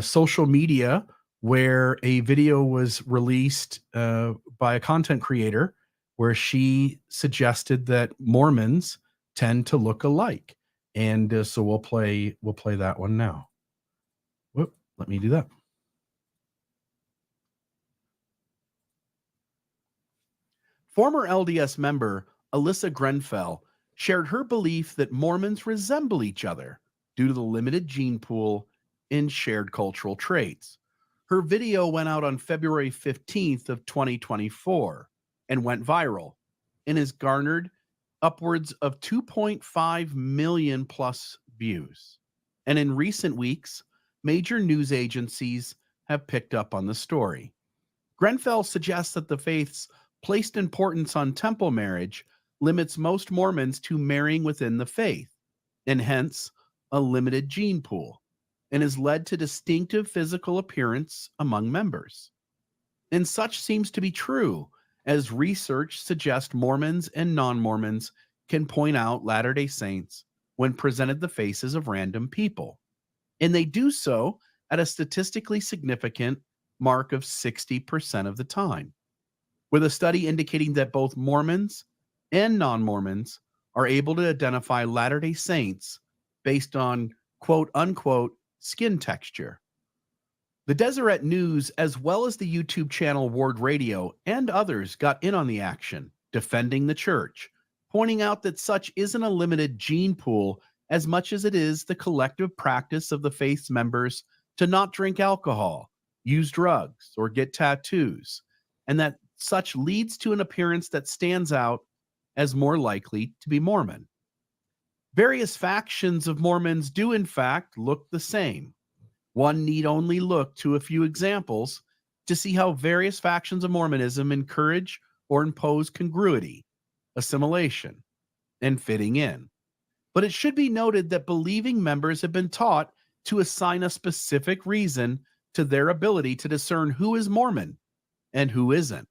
social media where a video was released by a content creator where she suggested that Mormons tend to look alike. And so we'll play that one now. Whoop, let me do that. Former LDS member Alyssa Grenfell shared her belief that Mormons resemble each other due to the limited gene pool and shared cultural traits. Her video went out on February 15th of 2024 and went viral and has garnered upwards of 2.5 million plus views. And in recent weeks, major news agencies have picked up on the story. Grenfell suggests that the faith's placed importance on temple marriage limits most Mormons to marrying within the faith, and hence a limited gene pool, and has led to distinctive physical appearance among members. And such seems to be true, as research suggests Mormons and non-Mormons can point out Latter-day Saints when presented the faces of random people. And they do so at a statistically significant mark of 60% of the time, with a study indicating that both Mormons and non-Mormons are able to identify Latter-day Saints based on quote-unquote skin texture. The Deseret News, as well as the YouTube channel Ward Radio and others, got in on the action, defending the church, pointing out that such isn't a limited gene pool as much as it is the collective practice of the faith's members to not drink alcohol, use drugs, or get tattoos, and that such leads to an appearance that stands out as more likely to be Mormon. Various factions of Mormons do in fact look the same. One need only look to a few examples to see how various factions of Mormonism encourage or impose congruity, assimilation, and fitting in. But it should be noted that believing members have been taught to assign a specific reason to their ability to discern who is Mormon and who isn't.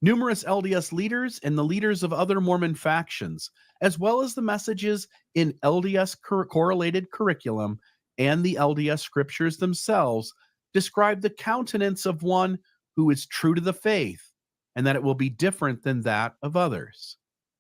Numerous LDS leaders and the leaders of other Mormon factions, as well as the messages in LDS correlated curriculum and the LDS scriptures themselves, describe the countenance of one who is true to the faith and that it will be different than that of others.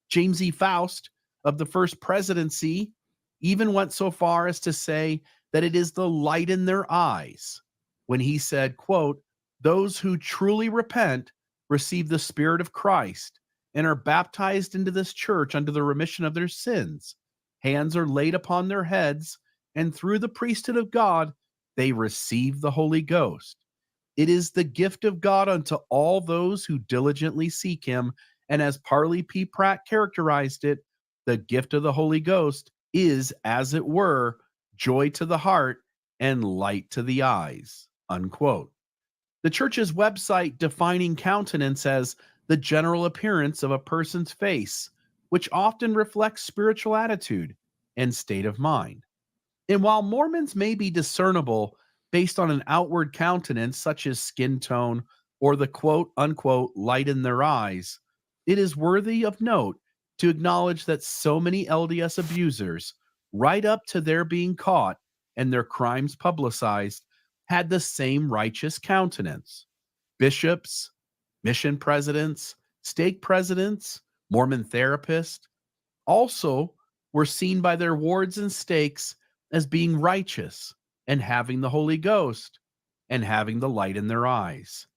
James E. Faust of the First Presidency even went so far as to say that it is the light in their eyes when he said, quote, "Those who truly repent receive the Spirit of Christ and are baptized into this church unto the remission of their sins. Hands are laid upon their heads, and through the priesthood of God, they receive the Holy Ghost. It is the gift of God unto all those who diligently seek him, and as Parley P. Pratt characterized it, the gift of the Holy Ghost is, as it were, joy to the heart and light to the eyes," unquote. The church's website defining countenance as the general appearance of a person's face, which often reflects spiritual attitude and state of mind. And while Mormons may be discernible based on an outward countenance such as skin tone or the quote-unquote light in their eyes, it is worthy of note to acknowledge that so many LDS abusers, right up to their being caught and their crimes publicized, had the same righteous countenance. Bishops, mission presidents, stake presidents, Mormon therapists also were seen by their wards and stakes as being righteous and having the Holy Ghost and having the light in their eyes.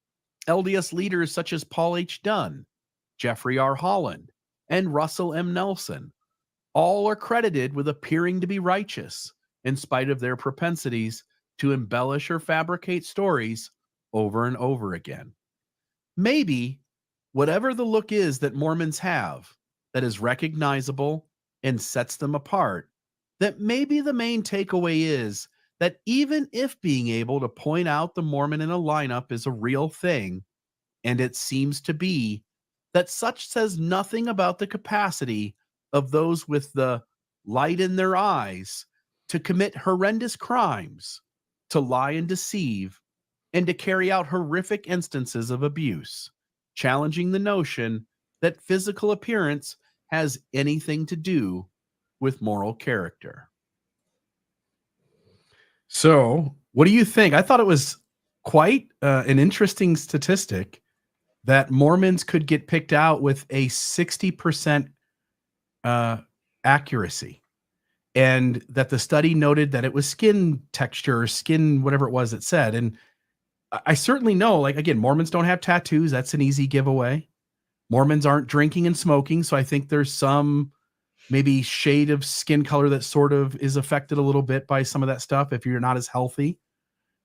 LDS leaders such as Paul H. Dunn, Jeffrey R. Holland, and Russell M. Nelson all are credited with appearing to be righteous in spite of their propensities to embellish or fabricate stories over and over again. Maybe whatever the look is that Mormons have that is recognizable and sets them apart, that maybe the main takeaway is that even if being able to point out the Mormon in a lineup is a real thing, and it seems to be, that such says nothing about the capacity of those with the light in their eyes to commit horrendous crimes, to lie and deceive, and to carry out horrific instances of abuse, challenging the notion that physical appearance has anything to do with moral character. So, what do you think? I thought it was quite an interesting statistic that Mormons could get picked out with a 60% accuracy, and that the study noted that it was skin texture, skin, whatever it was it said. And I certainly know, like, again, Mormons don't have tattoos. That's an easy giveaway. Mormons aren't drinking and smoking. So I think there's some maybe shade of skin color that sort of is affected a little bit by some of that stuff if you're not as healthy.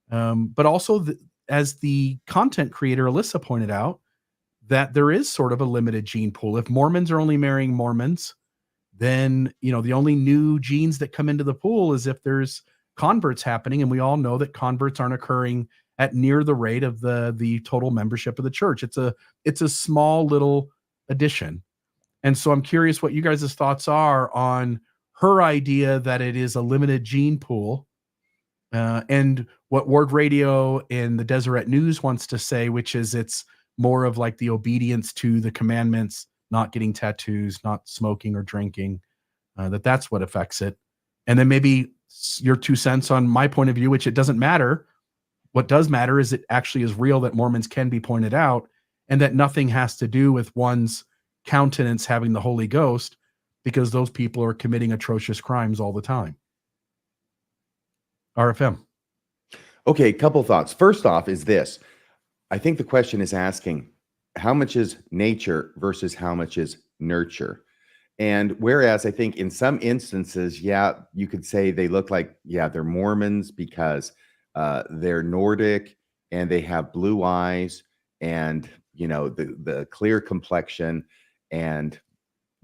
But also, as the content creator Alyssa pointed out, that there is sort of a limited gene pool. If Mormons are only marrying Mormons, then, you know, the only new genes that come into the pool is if there's converts happening. And we all know that converts aren't occurring at near the rate of the total membership of the church. It's a small little addition. And so I'm curious what you guys' thoughts are on her idea that it is a limited gene pool, and what Ward Radio and the Deseret News wants to say, which is it's more of like the obedience to the commandments, not getting tattoos, not smoking or drinking, that's what affects it. And then maybe your 2 cents on my point of view, which it doesn't matter. What does matter is it actually is real that Mormons can be pointed out, and that nothing has to do with one's countenance having the Holy Ghost, because those people are committing atrocious crimes all the time. RFM. Okay, a couple thoughts. First off is this. I think the question is asking, how much is nature versus how much is nurture? And whereas I think in some instances, yeah, you could say they look like, yeah, they're Mormons because they're Nordic and they have blue eyes and, you know, the clear complexion and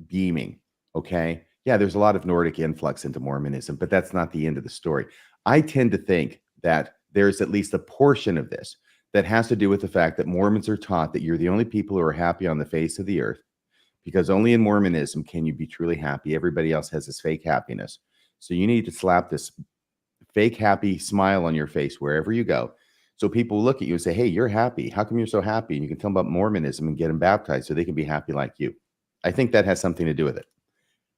beaming. Okay. Yeah, there's a lot of Nordic influx into Mormonism, but that's not the end of the story. I tend to think that there's at least a portion of this that has to do with the fact that Mormons are taught that you're the only people who are happy on the face of the earth, because only in Mormonism can you be truly happy. Everybody else has this fake happiness. So you need to slap this fake happy smile on your face wherever you go. So people look at you and say, hey, you're happy. How come you're so happy? And you can tell them about Mormonism and get them baptized so they can be happy like you. I think that has something to do with it.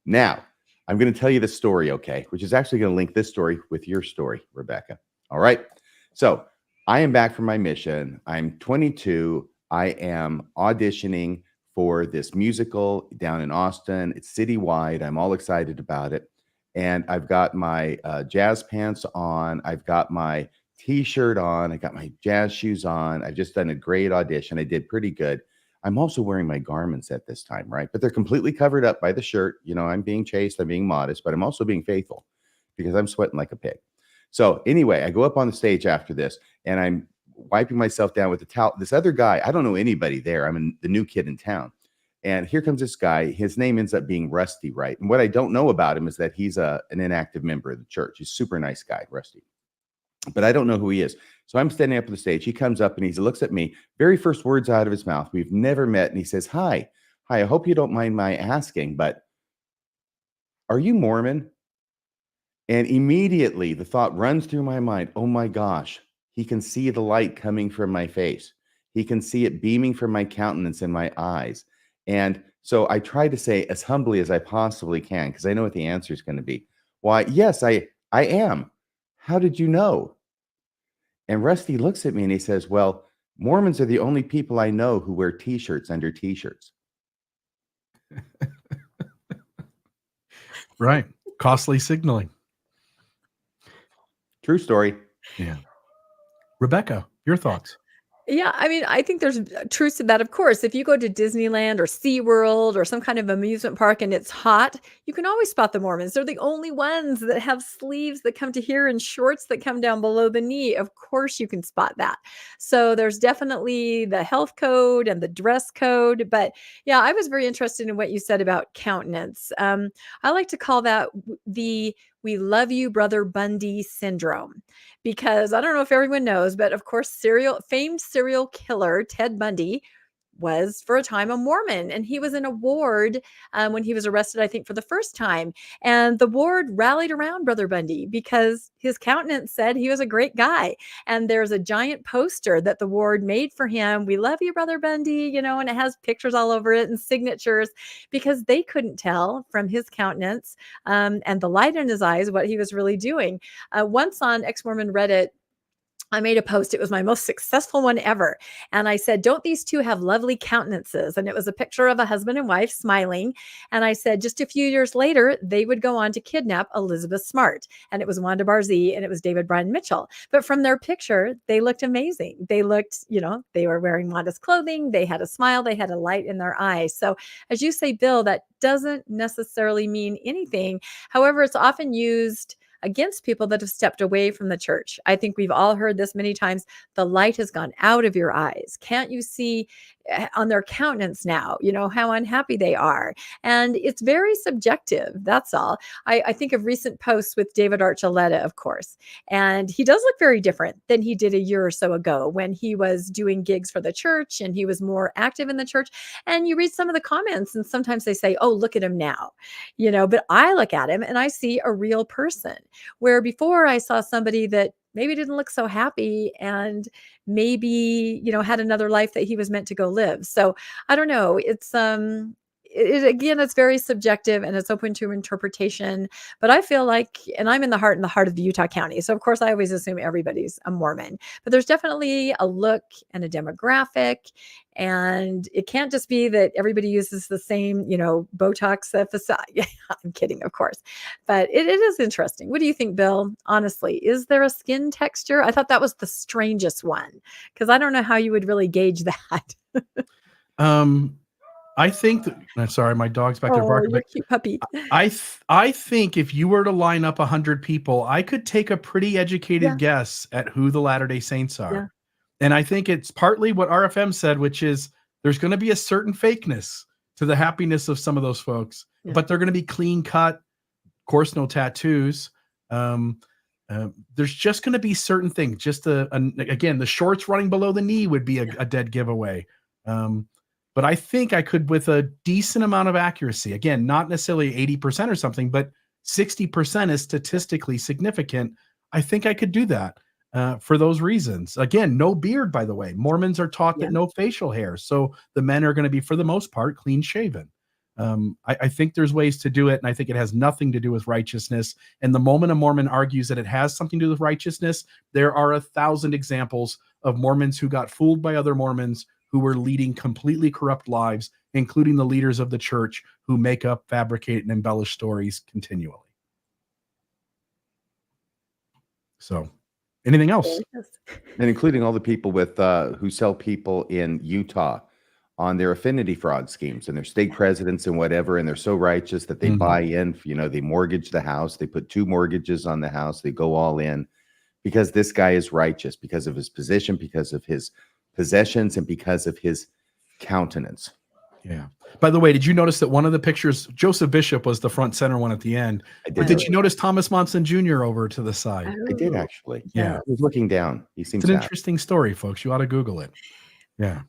Now, I'm going to tell you the story, okay, which is actually going to link this story with your story, Rebecca. All right. So I am back from my mission. I'm 22. I am auditioning for this musical down in Austin. It's citywide. I'm all excited about it. And I've got my jazz pants on. I've got my T-shirt on. I got my jazz shoes on. I've just done a great audition. I did pretty good. I'm also wearing my garments at this time, right? But they're completely covered up by the shirt. You know, I'm being chaste, I'm being modest, but I'm also being faithful because I'm sweating like a pig. So anyway, I go up on the stage after this and I'm wiping myself down with a towel. This other guy, I don't know anybody there. I'm the new kid in town. And here comes this guy. His name ends up being Rusty, right? And what I don't know about him is that he's an inactive member of the church. He's a super nice guy, Rusty. But I don't know who he is. So I'm standing up on the stage. He comes up and he looks at me. Very first words out of his mouth. We've never met. And he says, hi, I hope you don't mind my asking, but are you Mormon? And immediately the thought runs through my mind, oh my gosh, he can see the light coming from my face. He can see it beaming from my countenance and my eyes. And so I try to say as humbly as I possibly can, because I know what the answer is going to be. Why, yes, I am. How did you know? And Rusty looks at me and he says, well, Mormons are the only people I know who wear T-shirts under T-shirts. Right. Costly signaling. True story. Yeah. Rebecca, your thoughts? Yeah, I mean, I think there's truth to that. Of course, if you go to Disneyland or SeaWorld or some kind of amusement park and it's hot, you can always spot the Mormons. They're the only ones that have sleeves that come to here and shorts that come down below the knee. Of course, you can spot that. So there's definitely the health code and the dress code. But yeah, I was very interested in what you said about countenance. I like to call that we "We love you, Brother Bundy syndrome." Because I don't know if everyone knows, but of course, famed serial killer Ted Bundy was for a time a Mormon, and he was in a ward when he was arrested, I think, for the first time. And the ward rallied around Brother Bundy because his countenance said he was a great guy. And there's a giant poster that the ward made for him. "We love you, Brother Bundy," and it has pictures all over it and signatures, because they couldn't tell from his countenance and the light in his eyes what he was really doing. Once on Ex-Mormon Reddit, I made a post. It was my most successful one ever. And I said, "Don't these two have lovely countenances?" And it was a picture of a husband and wife smiling. And I said, just a few years later, they would go on to kidnap Elizabeth Smart. And it was Wanda Barzee and it was David Bryan Mitchell. But from their picture, they looked amazing. They looked, they were wearing Wanda's clothing. They had a smile. They had a light in their eyes. So as you say, Bill, that doesn't necessarily mean anything. However, it's often used against people that have stepped away from the church. I think we've all heard this many times. The light has gone out of your eyes. Can't you see on their countenance now, how unhappy they are? And it's very subjective. That's all. I think of recent posts with David Archuleta, of course, and he does look very different than he did a year or so ago when he was doing gigs for the church and he was more active in the church. And you read some of the comments and sometimes they say, "Oh, look at him now," but I look at him and I see a real person, where before I saw somebody that maybe didn't look so happy and maybe, had another life that he was meant to go live. So I don't know. It's, again, it's very subjective and it's open to interpretation, but I feel like, and I'm in the heart of the Utah County. So of course I always assume everybody's a Mormon, but there's definitely a look and a demographic. And it can't just be that everybody uses the same, Botox facade. Yeah, I'm kidding, of course. But it is interesting. What do you think, Bill? Honestly, is there a skin texture? I thought that was the strangest one because I don't know how you would really gauge that. I think that, I'm sorry, my dog's back there barking. You're a cute puppy. I think if you were to line up 100 people, I could take a pretty educated guess at who the Latter-day Saints are. Yeah. And I think it's partly what RFM said, which is there's going to be a certain fakeness to the happiness of some of those folks, but they're going to be clean cut, of course, no tattoos. There's just going to be certain things. Just again, the shorts running below the knee would be a dead giveaway. But I think I could, with a decent amount of accuracy, again, not necessarily 80% or something, but 60% is statistically significant. I think I could do that for those reasons. Again, no beard, by the way. Mormons are taught that no facial hair. So the men are going to be, for the most part, clean shaven. I think there's ways to do it. And I think it has nothing to do with righteousness. And the moment a Mormon argues that it has something to do with righteousness, there are 1,000 examples of Mormons who got fooled by other Mormons who were leading completely corrupt lives, including the leaders of the church who make up, fabricate, and embellish stories continually. So, anything else? And including all the people with who sell people in Utah on their affinity fraud schemes and their state presidents and whatever, and they're so righteous that they buy in, they mortgage the house, they put 2 mortgages on the house, they go all in because this guy is righteous because of his position, because of his possessions, and because of his countenance. Yeah. By the way, did you notice that one of the pictures, Joseph Bishop was the front center one at the end? But did you notice Thomas Monson Jr. over to the side? I did, actually. Yeah. He was looking down. He seems It's an interesting story, folks. You ought to Google it. Yeah.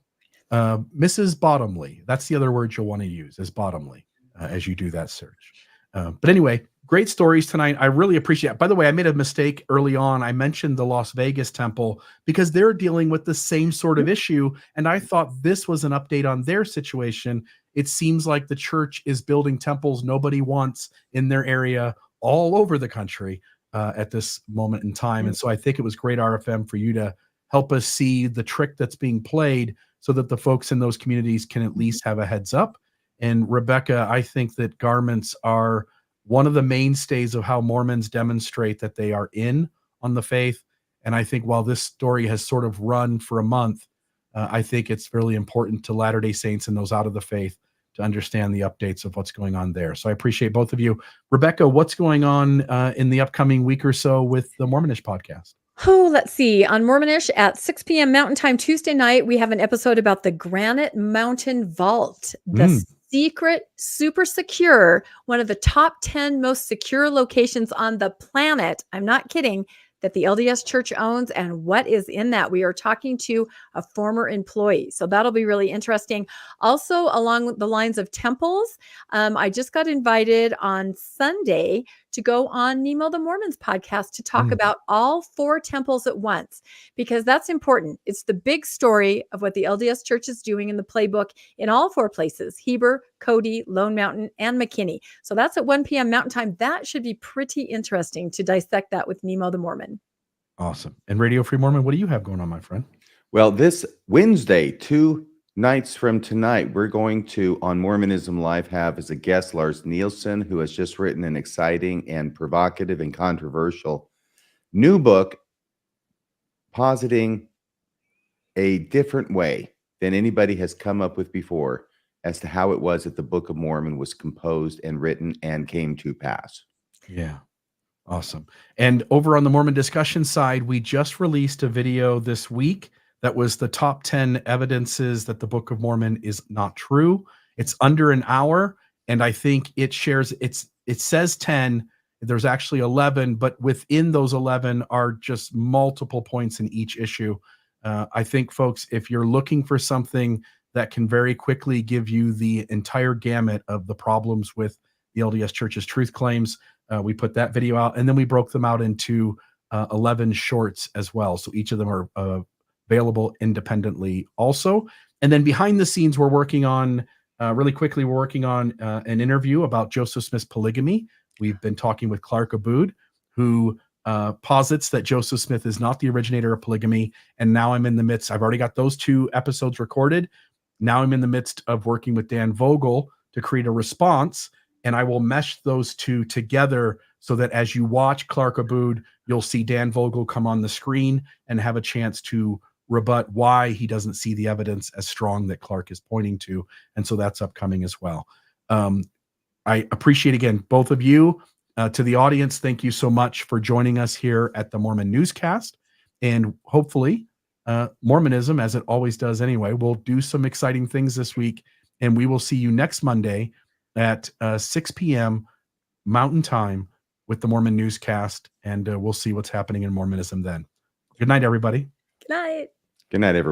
Mrs. Bottomley. That's the other word you'll want to use, is Bottomley, as you do that search. But anyway, great stories tonight. I really appreciate it. By the way, I made a mistake early on. I mentioned the Las Vegas temple because they're dealing with the same sort of issue. And I thought this was an update on their situation. It seems like the church is building temples nobody wants in their area all over the country at this moment in time. And so I think it was great, RFM, for you to help us see the trick that's being played so that the folks in those communities can at least have a heads up. And Rebecca, I think that garments are one of the mainstays of how Mormons demonstrate that they are in on the faith. And I think while this story has sort of run for a month, I think it's really important to Latter-day Saints and those out of the faith to understand the updates of what's going on there. So I appreciate both of you. Rebecca, what's going on in the upcoming week or so with the Mormonish podcast? Oh, let's see. On Mormonish at 6 p.m. Mountain Time Tuesday night, we have an episode about the Granite Mountain Vault, the secret, super secure, one of the top 10 most secure locations on the planet. I'm not kidding. That the LDS Church owns, and what is in that. We are talking to a former employee. So that'll be really interesting. Also, along the lines of temples, I just got invited on Sunday to go on Nemo the Mormon's podcast to talk about all 4 temples at once, because that's important. It's the big story of what the LDS Church is doing in the playbook in all 4 places: Heber, Cody, Lone Mountain, and McKinney. So that's at 1 p.m. Mountain Time. That should be pretty interesting to dissect that with Nemo the Mormon. Awesome. And Radio Free Mormon, what do you have going on, my friend? Well, this Wednesday, 2 nights from tonight, we're going to, on Mormonism Live, have as a guest Lars Nielsen, who has just written an exciting and provocative and controversial new book positing a different way than anybody has come up with before as to how it was that the Book of Mormon was composed and written and came to pass. Yeah. Awesome. And over on the Mormon discussion side, we just released a video this week that was the top 10 evidences that the Book of Mormon is not true. It's under an hour, and I think it shares, it says 10, there's actually 11, but within those 11 are just multiple points in each issue. I think, folks, if you're looking for something that can very quickly give you the entire gamut of the problems with the LDS Church's truth claims, we put that video out, and then we broke them out into 11 shorts as well. So each of them are available independently also. And then behind the scenes, we're working on, really quickly, we're working on an interview about Joseph Smith's polygamy. We've been talking with Clark Abood, who posits that Joseph Smith is not the originator of polygamy. And now I'm in the midst, I've already got those 2 episodes recorded. Now I'm in the midst of working with Dan Vogel to create a response, and I will mesh those 2 together so that as you watch Clark Abood, you'll see Dan Vogel come on the screen and have a chance to rebut why he doesn't see the evidence as strong that Clark is pointing to. And so that's upcoming as well. I appreciate, again, both of you. To the audience, thank you so much for joining us here at the Mormon Newscast. And hopefully, Mormonism, as it always does anyway, will do some exciting things this week. And we will see you next Monday at 6 p.m. Mountain Time with the Mormon Newscast. And we'll see what's happening in Mormonism then. Good night, everybody. Good night. Good night, everyone.